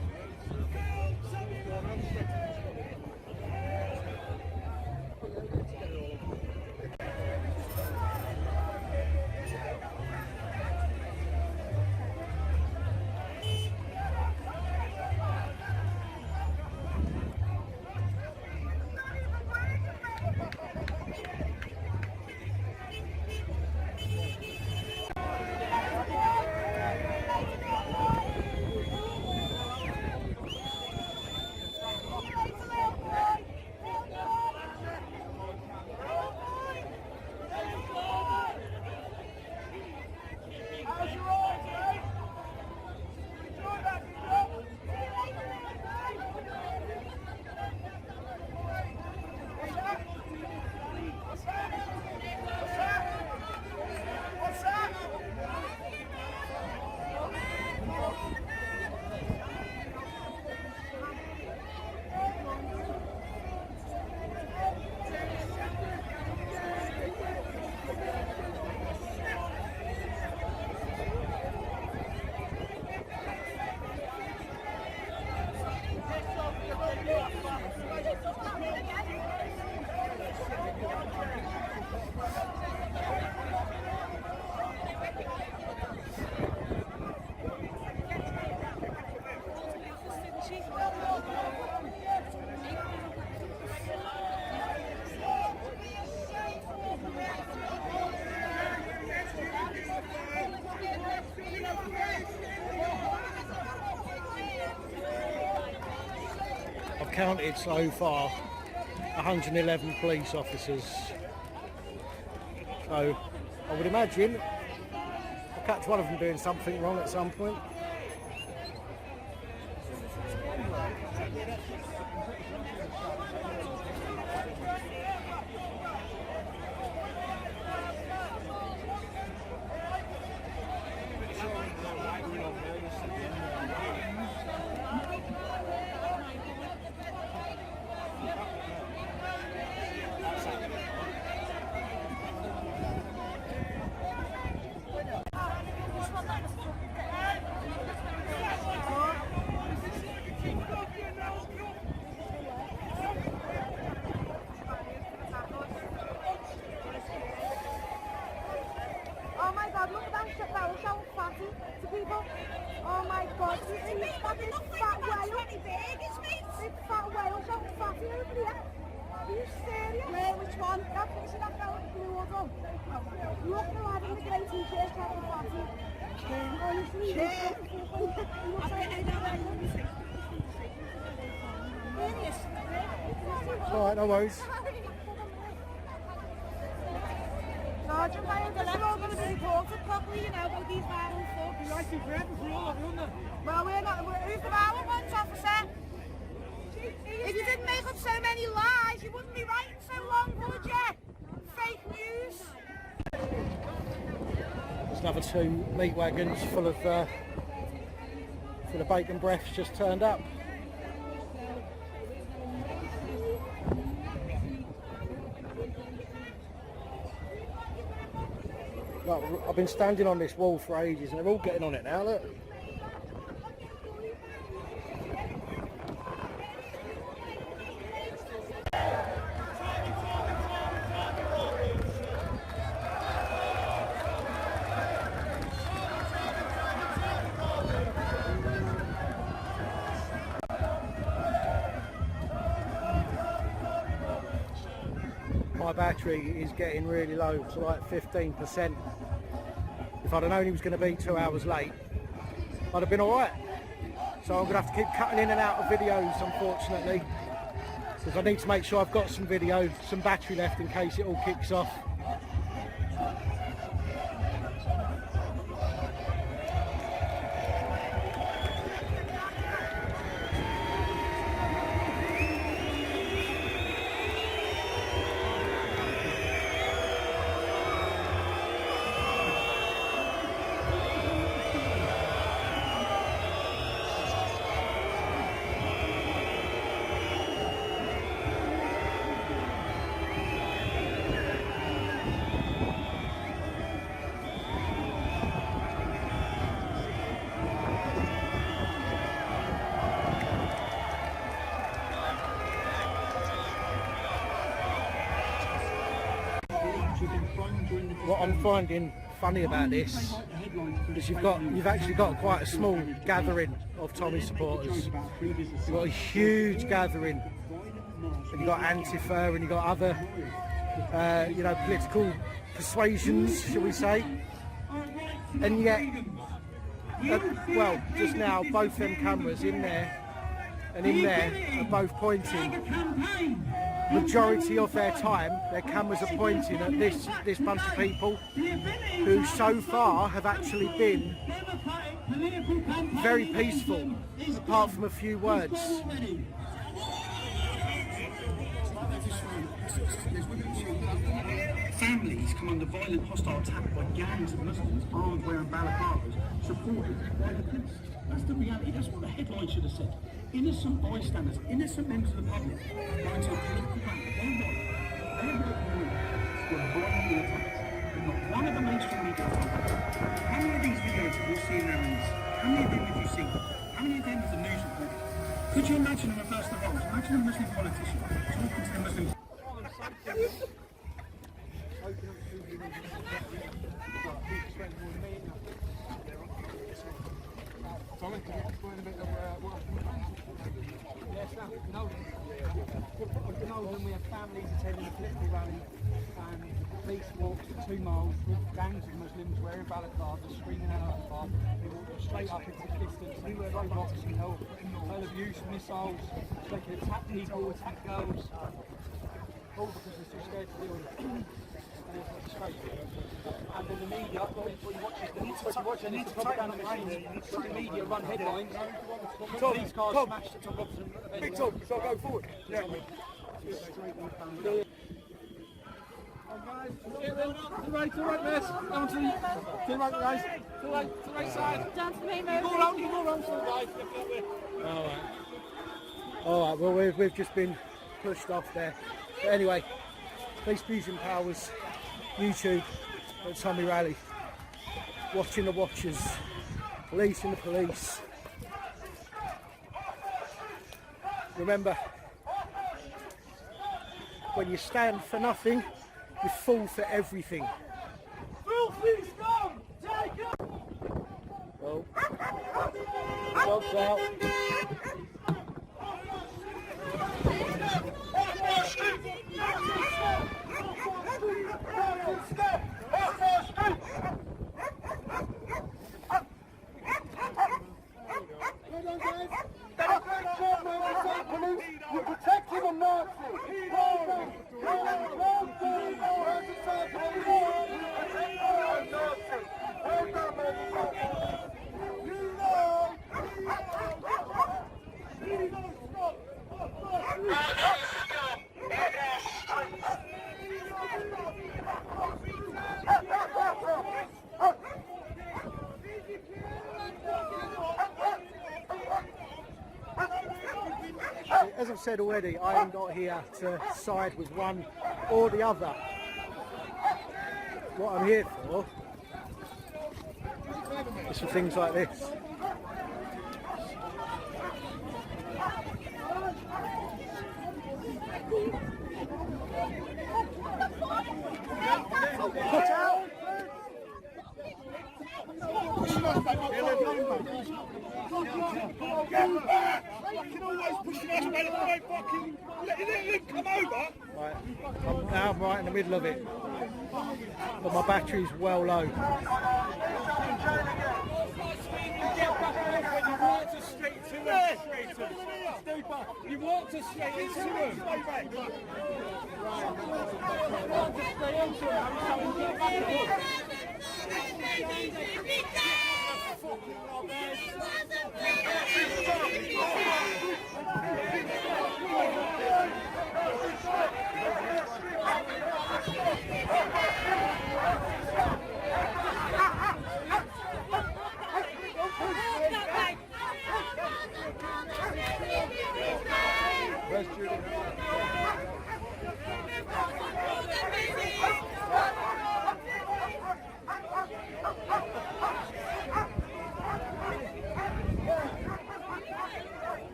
Counted so far 111 police officers, so I would imagine I'll catch one of them doing something wrong at some point. shout fatty to people. Oh my God, you see this fucking fat whale? Big fat whale shouting fatty over here. Are you serious? Where, which one? That place in that fella with the blue one on. Look at the lad in the grey t-shirt shouting fatty. Honestly, Alright, no worries. Sergeant, this is all going to be reported properly, you know, about these violent thugs. You're writing forever for all of you, aren't they? Well, we're not. Who's the violent ones, officer? If you didn't make up so many lies, you wouldn't be writing so long, would you? Fake news. There's another 2 meat wagons full of bacon breaths just turned up. Look, I've been standing on this wall for ages and they're all getting on it now, look. My battery is getting really low, to like 15%. If I'd have known he was going to be 2 hours late, I'd have been alright. So I'm going to have to keep cutting in and out of videos, unfortunately, because I need to make sure I've got some video, some battery left in case it all kicks off. What I'm finding funny about this is you've actually got quite a small gathering of Tommy supporters. You've got a huge gathering, and you've got Antifa, and you've got other, you know, political persuasions, shall we say? And yet, well, just now both them cameras in there and in there are both pointing. Majority of their time, their cameras are pointing at this bunch of people who so far have actually been very peaceful, apart from a few words. Families come under violent hostile attack by gangs of Muslims armed wearing balaclavas, supported by the police. That's the reality, that's what the headline should have said. Innocent bystanders, innocent members of the public going to a political bank. Their right were blindly attacked. But not one of the mainstream media covered. How many of these videos have you seen now in this? How many of them have you seen? How many of them have the news reported? Could you imagine in reverse the roles? Imagine a Muslim politician talking to the Muslims. Tommy, can you explain a bit of what happened? Yes, no. When we have families attending a political rally and police walks for 2 miles with gangs of Muslims wearing balaclavas, screaming out of the bar, they walk straight up into the distance, they throw rocks and hell abuse, missiles, they can attack people, attack girls, all because they're too scared to deal with it. And then the media, what you watch and it's a propaganda machine, the media run headlines, police cars smashed at Tom Robson. Big Tom, so go forward. Yeah. To the right, miss. Down to the right, guys. To the right side. Down to the main road. You go round to the right. Alright, well we've just been pushed off there. But anyway, Peace, Peace and Powers, YouTube at Tommy Rally. Watching the watchers, policing the police. Remember, when you stand for nothing, you fall for everything. Filthy scum! Take it! Dogs out. You're protecting a Nazi. As I've said already, I am not here to side with one or the other. What I'm here for is for things like this. Put out! Right, now I'm right in the middle of it, but my battery's well low. You walked us straight to him. You walked us straight into him.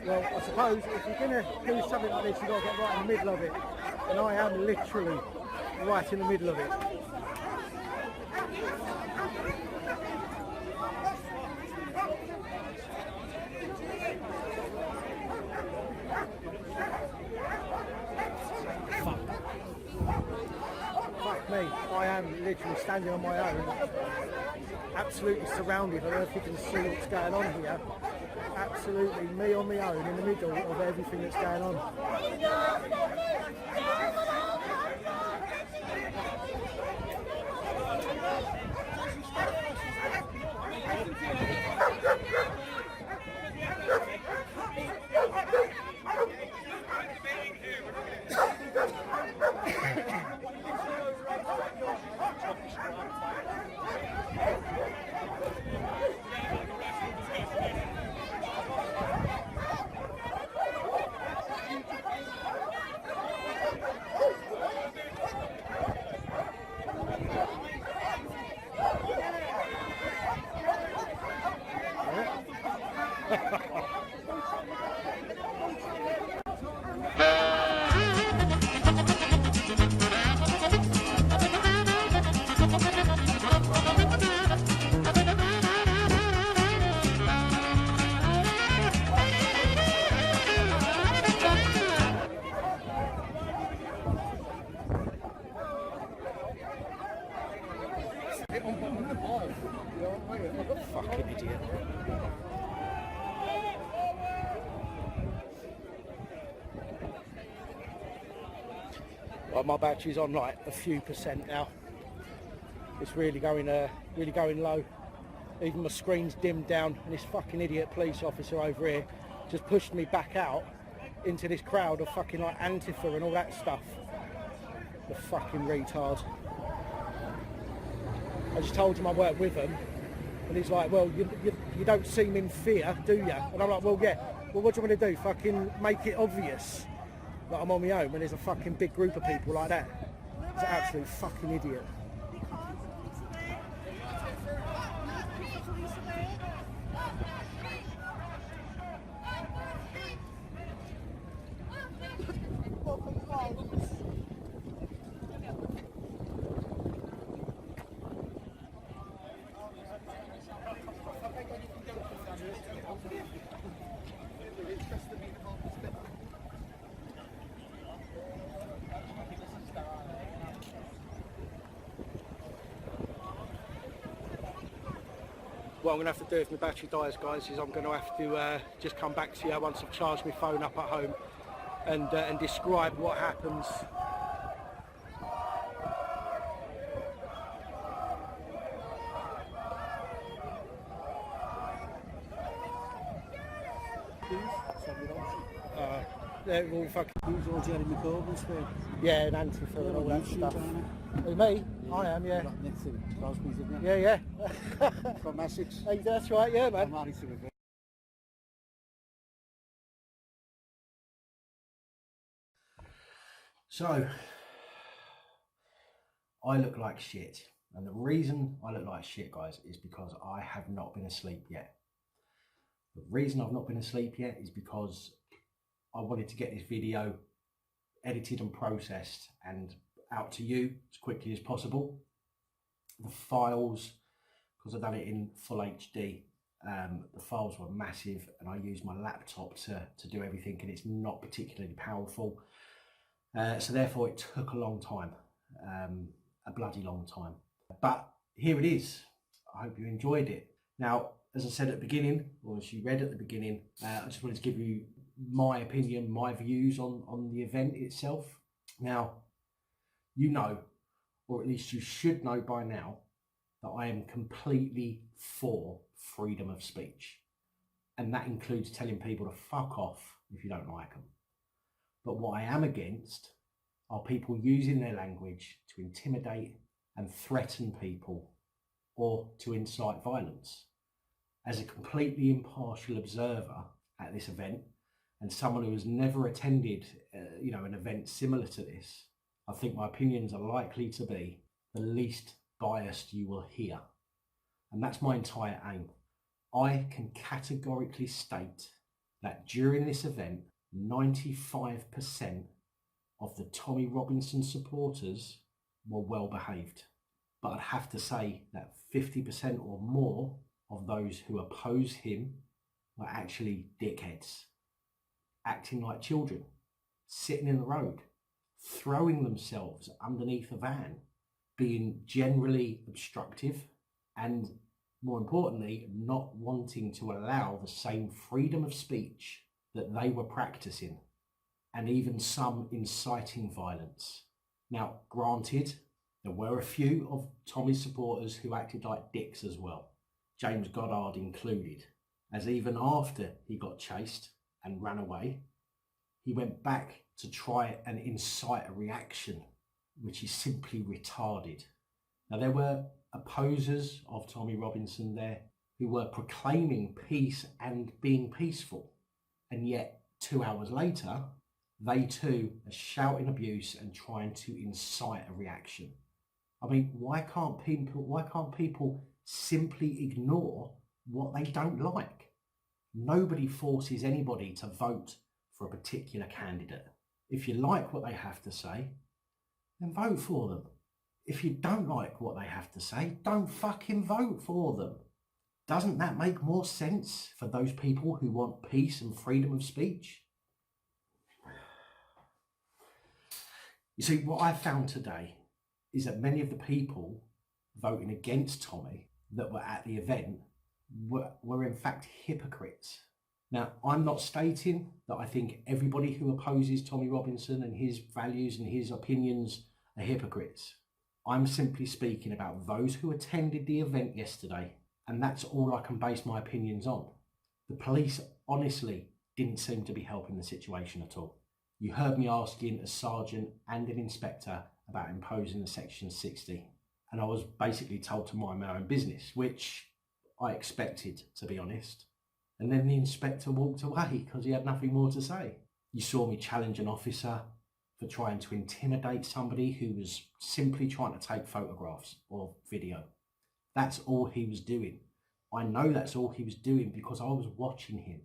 Well, I suppose if you're going to do something like this, you've got to get right in the middle of it. And I am literally right in the middle of it. Fuck me, I am literally standing on my own, absolutely surrounded. I don't know if you can see what's going on here. Absolutely me on my own in the middle of everything that's going on. Fucking idiot. Right, my battery's on like a few percent now. It's really going low. Even my screen's dimmed down, and this fucking idiot police officer over here just pushed me back out into this crowd of fucking like Antifa and all that stuff. The fucking retard. I just told him I work with them, And he's like, well, you don't seem in fear, do you? And I'm like, well, yeah. Well, what do you want me to do? Fucking make it obvious that I'm on my own when there's a fucking big group of people like that? He's an absolute fucking idiot. What I'm going to have to do if my battery dies, guys, is I'm going to have to just come back to you once I've charged my phone up at home and describe what happens. They're all fucking... Who's all Jeremy Corbyn's for? Yeah, and Antifa and all that stuff. Who, me? I am, yeah. Next to Crosby's, isn't it? Yeah, yeah. From Essex. Hey, that's right, yeah, man. I'm married to a So, I look like shit. And the reason I look like shit, guys, is because I have not been asleep yet. The reason I've not been asleep yet is because I wanted to get this video edited and processed and out to you as quickly as possible. The files, because I've done it in full HD, the files were massive and I used my laptop to do everything, and it's not particularly powerful. So therefore it took a long time, a bloody long time. But here it is. I hope you enjoyed it. Now, as I said at the beginning, or as you read at the beginning, I just wanted to give you my opinion, my views on the event itself. Now, you know, or at least you should know by now, that I am completely for freedom of speech. And that includes telling people to fuck off if you don't like them. But what I am against are people using their language to intimidate and threaten people or to incite violence. As a completely impartial observer at this event, and someone who has never attended an event similar to this, I think my opinions are likely to be the least biased you will hear. And that's my entire aim. I can categorically state that during this event, 95% of the Tommy Robinson supporters were well behaved. But I'd have to say that 50% or more of those who oppose him were actually dickheads, acting like children, sitting in the road, throwing themselves underneath a van, being generally obstructive, and more importantly, not wanting to allow the same freedom of speech that they were practicing, and even some inciting violence. Now, granted, there were a few of Tommy's supporters who acted like dicks as well, James Goddard included, as even after he got chased and ran away, he went back to try and incite a reaction, which is simply retarded. Now, there were opposers of Tommy Robinson there who were proclaiming peace and being peaceful, and yet 2 hours later, they too are shouting abuse and trying to incite a reaction. I mean, why can't people simply ignore what they don't like? Nobody forces anybody to vote for a particular candidate. If you like what they have to say, then vote for them. If you don't like what they have to say, don't fucking vote for them. Doesn't that make more sense for those people who want peace and freedom of speech? You see, what I found today is that many of the people voting against Tommy that were at the event were in fact hypocrites. Now, I'm not stating that I think everybody who opposes Tommy Robinson and his values and his opinions are hypocrites. I'm simply speaking about those who attended the event yesterday, and that's all I can base my opinions on. The police honestly didn't seem to be helping the situation at all. You heard me asking a sergeant and an inspector about imposing the Section 60, and I was basically told to mind my own business, which I expected, to be honest. And then the inspector walked away because he had nothing more to say. You saw me challenge an officer for trying to intimidate somebody who was simply trying to take photographs or video. That's all he was doing. I know that's all he was doing because I was watching him.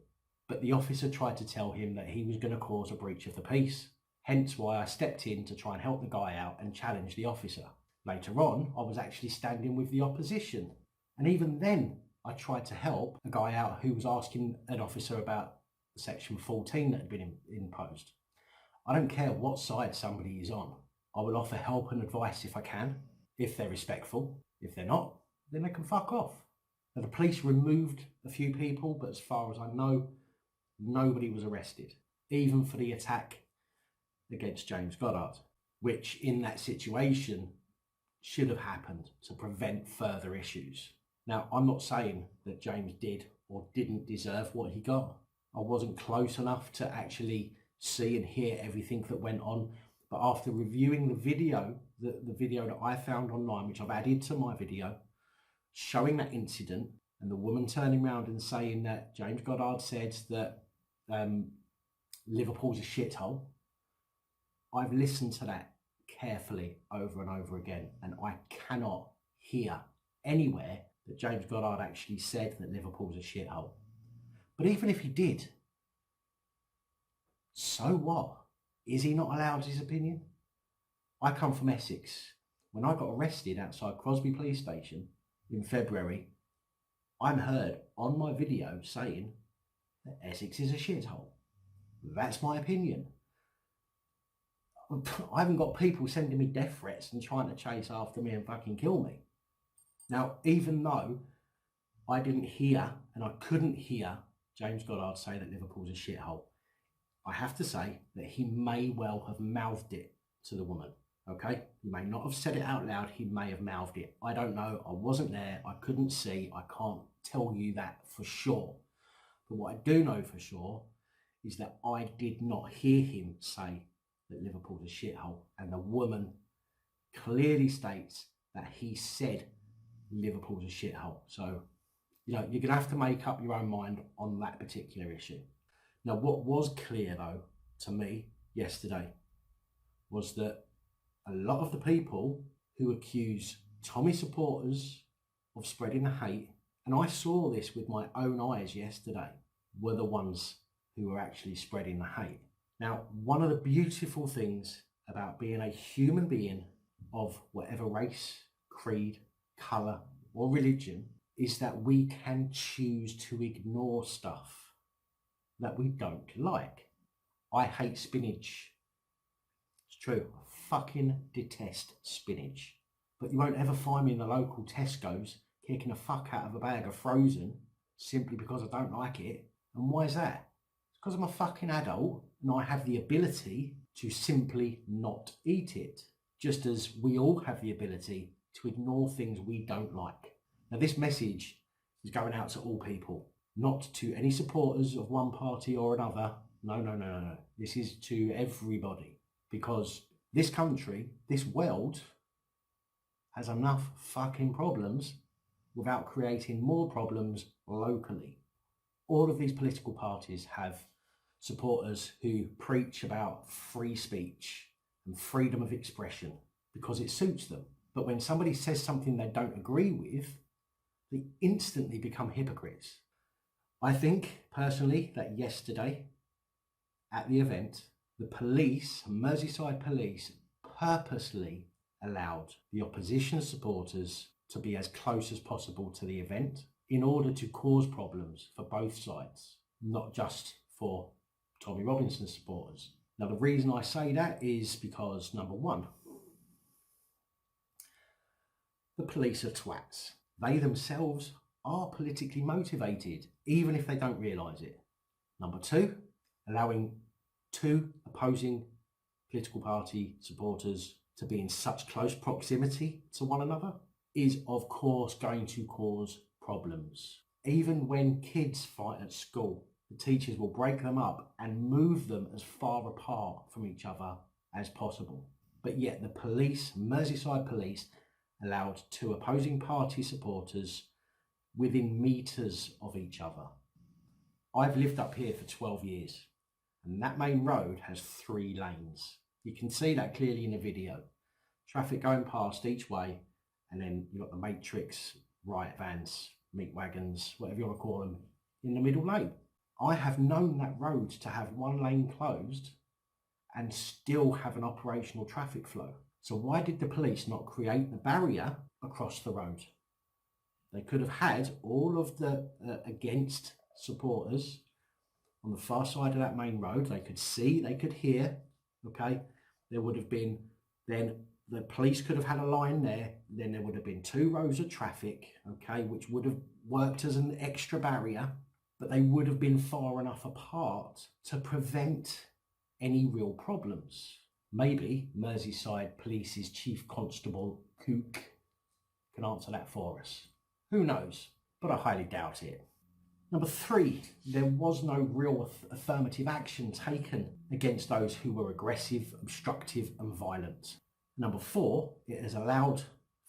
But the officer tried to tell him that he was going to cause a breach of the peace. Hence why I stepped in to try and help the guy out and challenge the officer. Later on, I was actually standing with the opposition. And even then, I tried to help a guy out who was asking an officer about Section 14 that had been imposed. I don't care what side somebody is on. I will offer help and advice if I can, if they're respectful. If they're not, then they can fuck off. Now, the police removed a few people, but as far as I know, nobody was arrested, even for the attack against James Goddard, which in that situation should have happened to prevent further issues. Now, I'm not saying that James did or didn't deserve what he got. I wasn't close enough to actually see and hear everything that went on. But after reviewing the video, the video that I found online, which I've added to my video, showing that incident and the woman turning around and saying that James Goddard said that Liverpool's a shithole, I've listened to that carefully over and over again, and I cannot hear anywhere that James Goddard actually said that Liverpool's a shithole. But even if he did, so what? Is he not allowed his opinion? I come from Essex. When I got arrested outside Crosby Police Station in February, I'm heard on my video saying that Essex is a shithole. That's my opinion. I haven't got people sending me death threats and trying to chase after me and fucking kill me. Now, even though I didn't hear and I couldn't hear James Goddard say that Liverpool's a shithole, I have to say that he may well have mouthed it to the woman, okay? He may not have said it out loud, he may have mouthed it. I don't know, I wasn't there, I couldn't see, I can't tell you that for sure. But what I do know for sure is that I did not hear him say that Liverpool's a shithole, and the woman clearly states that he said Liverpool's a shithole. So, you know, you're going to have to make up your own mind on that particular issue. Now, what was clear, though, to me yesterday was that a lot of the people who accuse Tommy supporters of spreading the hate, and I saw this with my own eyes yesterday, were the ones who were actually spreading the hate. Now, one of the beautiful things about being a human being of whatever race, creed, colour or religion is that we can choose to ignore stuff that we don't like. I hate spinach. It's true. I fucking detest spinach. But you won't ever find me in the local Tesco's kicking the fuck out of a bag of frozen simply because I don't like it. And why is that? It's because I'm a fucking adult and I have the ability to simply not eat it. Just as we all have the ability to ignore things we don't like. Now, this message is going out to all people, not to any supporters of one party or another. No. This is to everybody, because this country, this world, has enough fucking problems without creating more problems locally. All of these political parties have supporters who preach about free speech and freedom of expression because it suits them. But when somebody says something they don't agree with, they instantly become hypocrites. I think, personally, that yesterday at the event, the police, Merseyside police, purposely allowed the opposition supporters to be as close as possible to the event in order to cause problems for both sides, not just for Tommy Robinson's supporters. Now, the reason I say that is because, number one, the police are twats. They themselves are politically motivated, even if they don't realise it. Number two, allowing two opposing political party supporters to be in such close proximity to one another is, of course, going to cause problems. Even when kids fight at school, the teachers will break them up and move them as far apart from each other as possible. But yet the police, Merseyside police, allowed two opposing party supporters within meters of each other. I've lived up here for 12 years and that main road has 3 lanes. You can see that clearly in the video. Traffic going past each way, and then you've got the matrix riot vans, meat wagons, whatever you want to call them, in the middle lane. I have known that road to have 1 lane closed and still have an operational traffic flow. So why did the police not create the barrier across the road? They could have had all of the against supporters on the far side of that main road. They could see, they could hear, okay? There would have been, then the police could have had a line there, then there would have been 2 rows of traffic, okay, which would have worked as an extra barrier, but they would have been far enough apart to prevent any real problems. Maybe Merseyside Police's Chief Constable Cook can answer that for us. Who knows? But I highly doubt it. Number 3, there was no real affirmative action taken against those who were aggressive, obstructive and violent. Number 4, it has allowed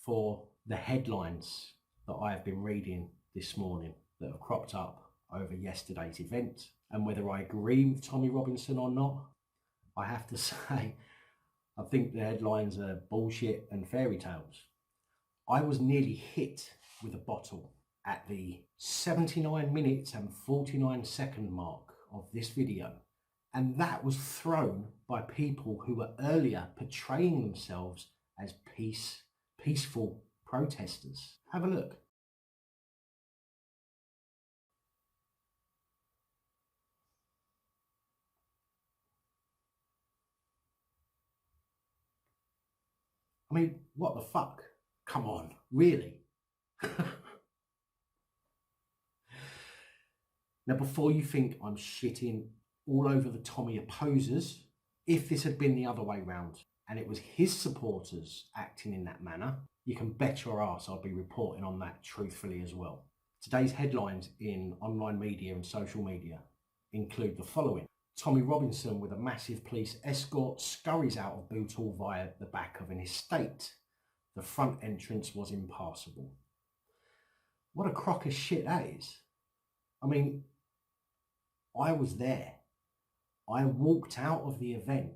for the headlines that I have been reading this morning that have cropped up over yesterday's event. And whether I agree with Tommy Robinson or not, I have to say, I think the headlines are bullshit and fairy tales. I was nearly hit with a bottle at the 79 minutes and 49 second mark of this video. And that was thrown by people who were earlier portraying themselves as peaceful protesters. Have a look. I mean, what the fuck? Come on, really? Now, before you think I'm shitting all over the Tommy opposers, if this had been the other way round and it was his supporters acting in that manner, you can bet your ass I'll be reporting on that truthfully as well. Today's headlines in online media and social media include the following. Tommy Robinson with a massive police escort scurries out of Bootle via the back of an estate. The front entrance was impassable. What a crock of shit that is. I mean, I was there. I walked out of the event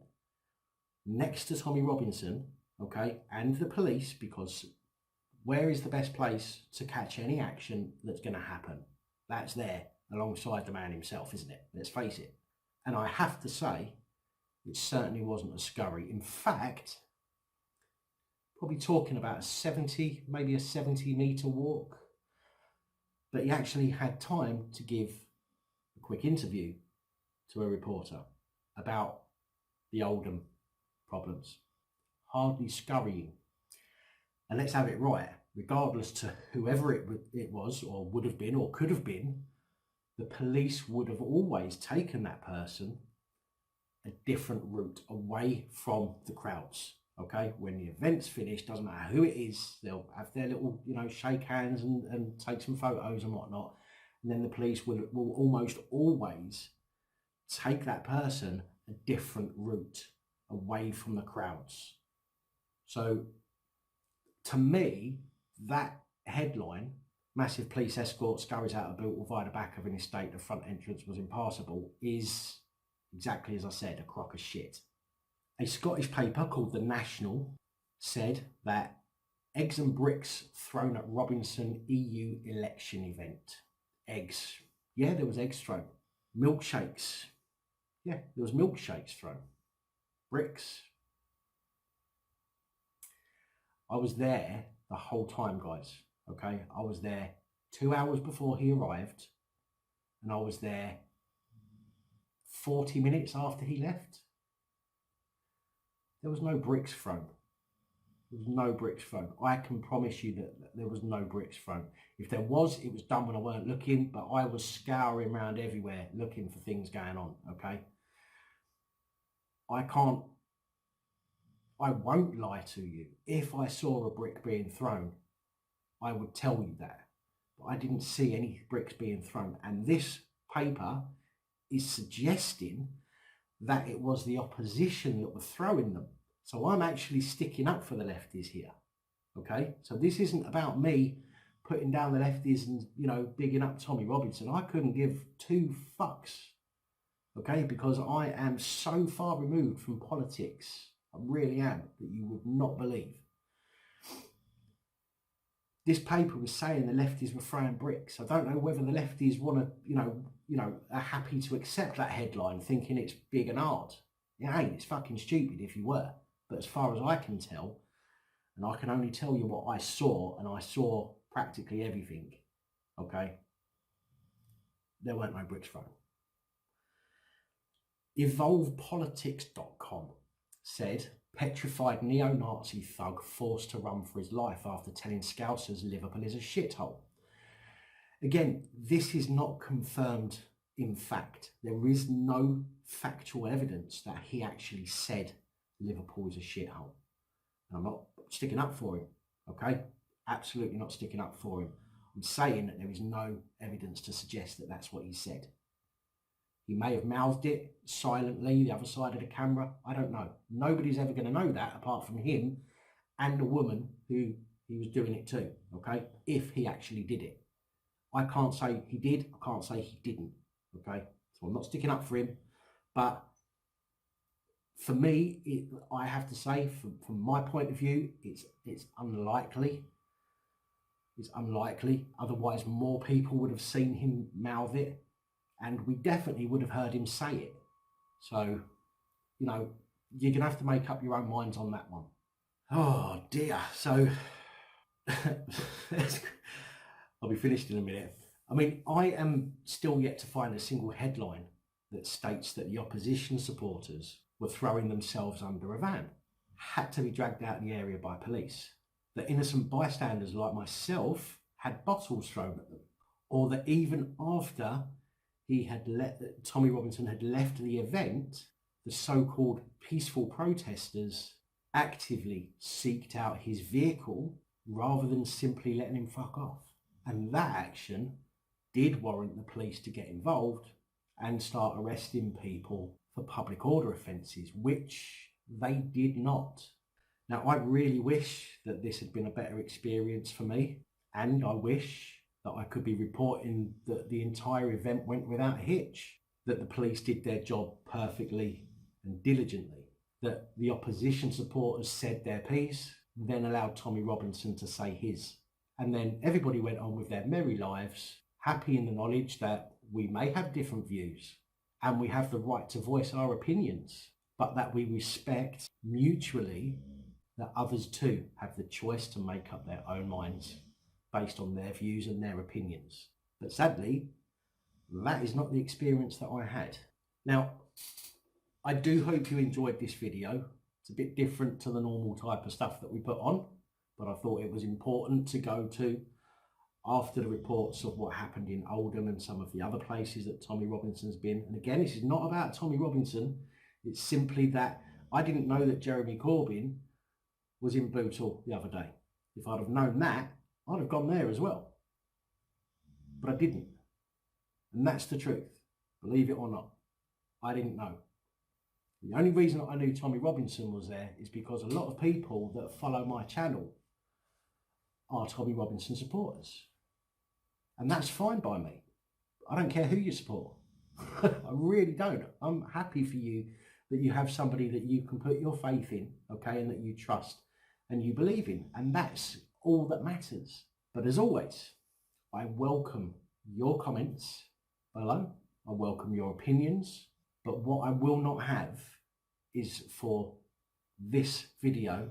next to Tommy Robinson, okay, and the police, because where is the best place to catch any action that's going to happen? That's there alongside the man himself, isn't it? Let's face it. And I have to say, it certainly wasn't a scurry. In fact, probably talking about a 70, maybe a 70 metre walk. But he actually had time to give a quick interview to a reporter about the Oldham problems. Hardly scurrying. And let's have it right, regardless to whoever it was or would have been or could have been, the police would have always taken that person a different route away from the crowds. Okay, when the event's finished, doesn't matter who it is, they'll have their little, shake hands and take some photos and whatnot. And then the police will almost always take that person a different route away from the crowds. So to me, that headline, massive police escort scurries out of Bootle via the back of an estate, the front entrance was impassable, is exactly as I said, a crock of shit. A Scottish paper called The National said that eggs and bricks thrown at Robinson EU election event. Eggs. Yeah, there was eggs thrown. Milkshakes. Yeah, there was milkshakes thrown. Bricks. I was there the whole time, guys. Okay, I was there 2 hours before he arrived, and I was there 40 minutes after he left. There was no bricks thrown. There was no bricks thrown. I can promise you that there was no bricks thrown. If there was, it was done when I weren't looking, but I was scouring around everywhere looking for things going on, okay? I won't lie to you. If I saw a brick being thrown, I would tell you that. But I didn't see any bricks being thrown. And this paper is suggesting that it was the opposition that were throwing them. So I'm actually sticking up for the lefties here. Okay, so this isn't about me putting down the lefties and, you know, bigging up Tommy Robinson. I couldn't give two fucks, okay, because I am so far removed from politics. I really am, that you would not believe. This paper was saying the lefties were throwing bricks. I don't know whether the lefties want to, you know, are happy to accept that headline, thinking it's big and hard. It ain't. It's fucking stupid if you were. But as far as I can tell, and I can only tell you what I saw, and I saw practically everything, okay, there weren't no bricks thrown. EvolvePolitics.com said, petrified neo-Nazi thug forced to run for his life after telling Scousers Liverpool is a shithole. Again, this is not confirmed in fact. There is no factual evidence that he actually said Liverpool is a shithole. And I'm not sticking up for him, okay? Absolutely not sticking up for him. I'm saying that there is no evidence to suggest that that's what he said. He may have mouthed it silently, the other side of the camera. I don't know. Nobody's ever going to know that apart from him and the woman who he was doing it to, okay? If he actually did it. I can't say he did. I can't say he didn't, okay? So I'm not sticking up for him. But for me, I have to say, from my point of view, it's unlikely. It's unlikely. Otherwise, more people would have seen him mouth it. And we definitely would have heard him say it. So, you know, you're going to have to make up your own minds on that one. Oh, dear. So, I'll be finished in a minute. I mean, I am still yet to find a single headline that states that the opposition supporters were throwing themselves under a van, had to be dragged out of the area by police, that innocent bystanders like myself had bottles thrown at them, or that even after Tommy Robinson had left the event, the so-called peaceful protesters actively seeked out his vehicle rather than simply letting him fuck off. And that action did warrant the police to get involved and start arresting people for public order offences, which they did not. Now, I really wish that this had been a better experience for me, and I wish that I could be reporting that the entire event went without a hitch, that the police did their job perfectly and diligently, that the opposition supporters said their piece, then allowed Tommy Robinson to say his. And then everybody went on with their merry lives, happy in the knowledge that we may have different views and we have the right to voice our opinions, but that we respect mutually that others too have the choice to make up their own minds based on their views and their opinions. But sadly, that is not the experience that I had. Now, I do hope you enjoyed this video. It's a bit different to the normal type of stuff that we put on, but I thought it was important to go to after the reports of what happened in Oldham and some of the other places that Tommy Robinson's been. And again, this is not about Tommy Robinson. It's simply that I didn't know that Jeremy Corbyn was in Bootle the other day. If I'd have known that, I'd have gone there as well. But I didn't. And that's the truth. Believe it or not. I didn't know. The only reason I knew Tommy Robinson was there is because a lot of people that follow my channel are Tommy Robinson supporters. And that's fine by me. I don't care who you support. I really don't. I'm happy for you that you have somebody that you can put your faith in, okay, and that you trust and you believe in. And that's all that matters. But as always, I welcome your comments below. I welcome your opinions. But what I will not have is for this video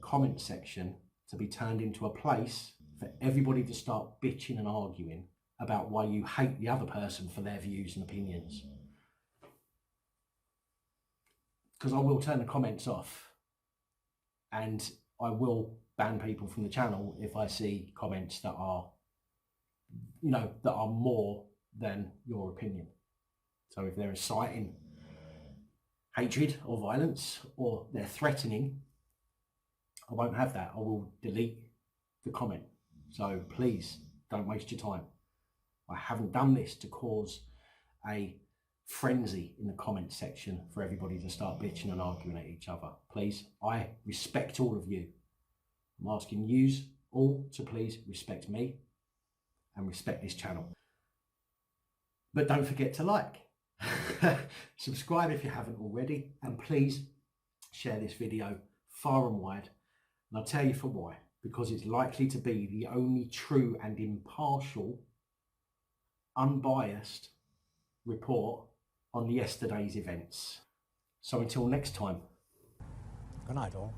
comment section to be turned into a place for everybody to start bitching and arguing about why you hate the other person for their views and opinions. Because I will turn the comments off and I will ban people from the channel if I see comments that are, you know, that are more than your opinion. So if they're inciting hatred or violence or they're threatening, I won't have that. I will delete the comment. So please don't waste your time. I haven't done this to cause a frenzy in the comment section for everybody to start bitching and arguing at each other. Please, I respect all of you. I'm asking yous all to please respect me and respect this channel. But don't forget to like, subscribe if you haven't already, and please share this video far and wide. And I'll tell you for why, because it's likely to be the only true and impartial, unbiased report on yesterday's events. So until next time. Good night all.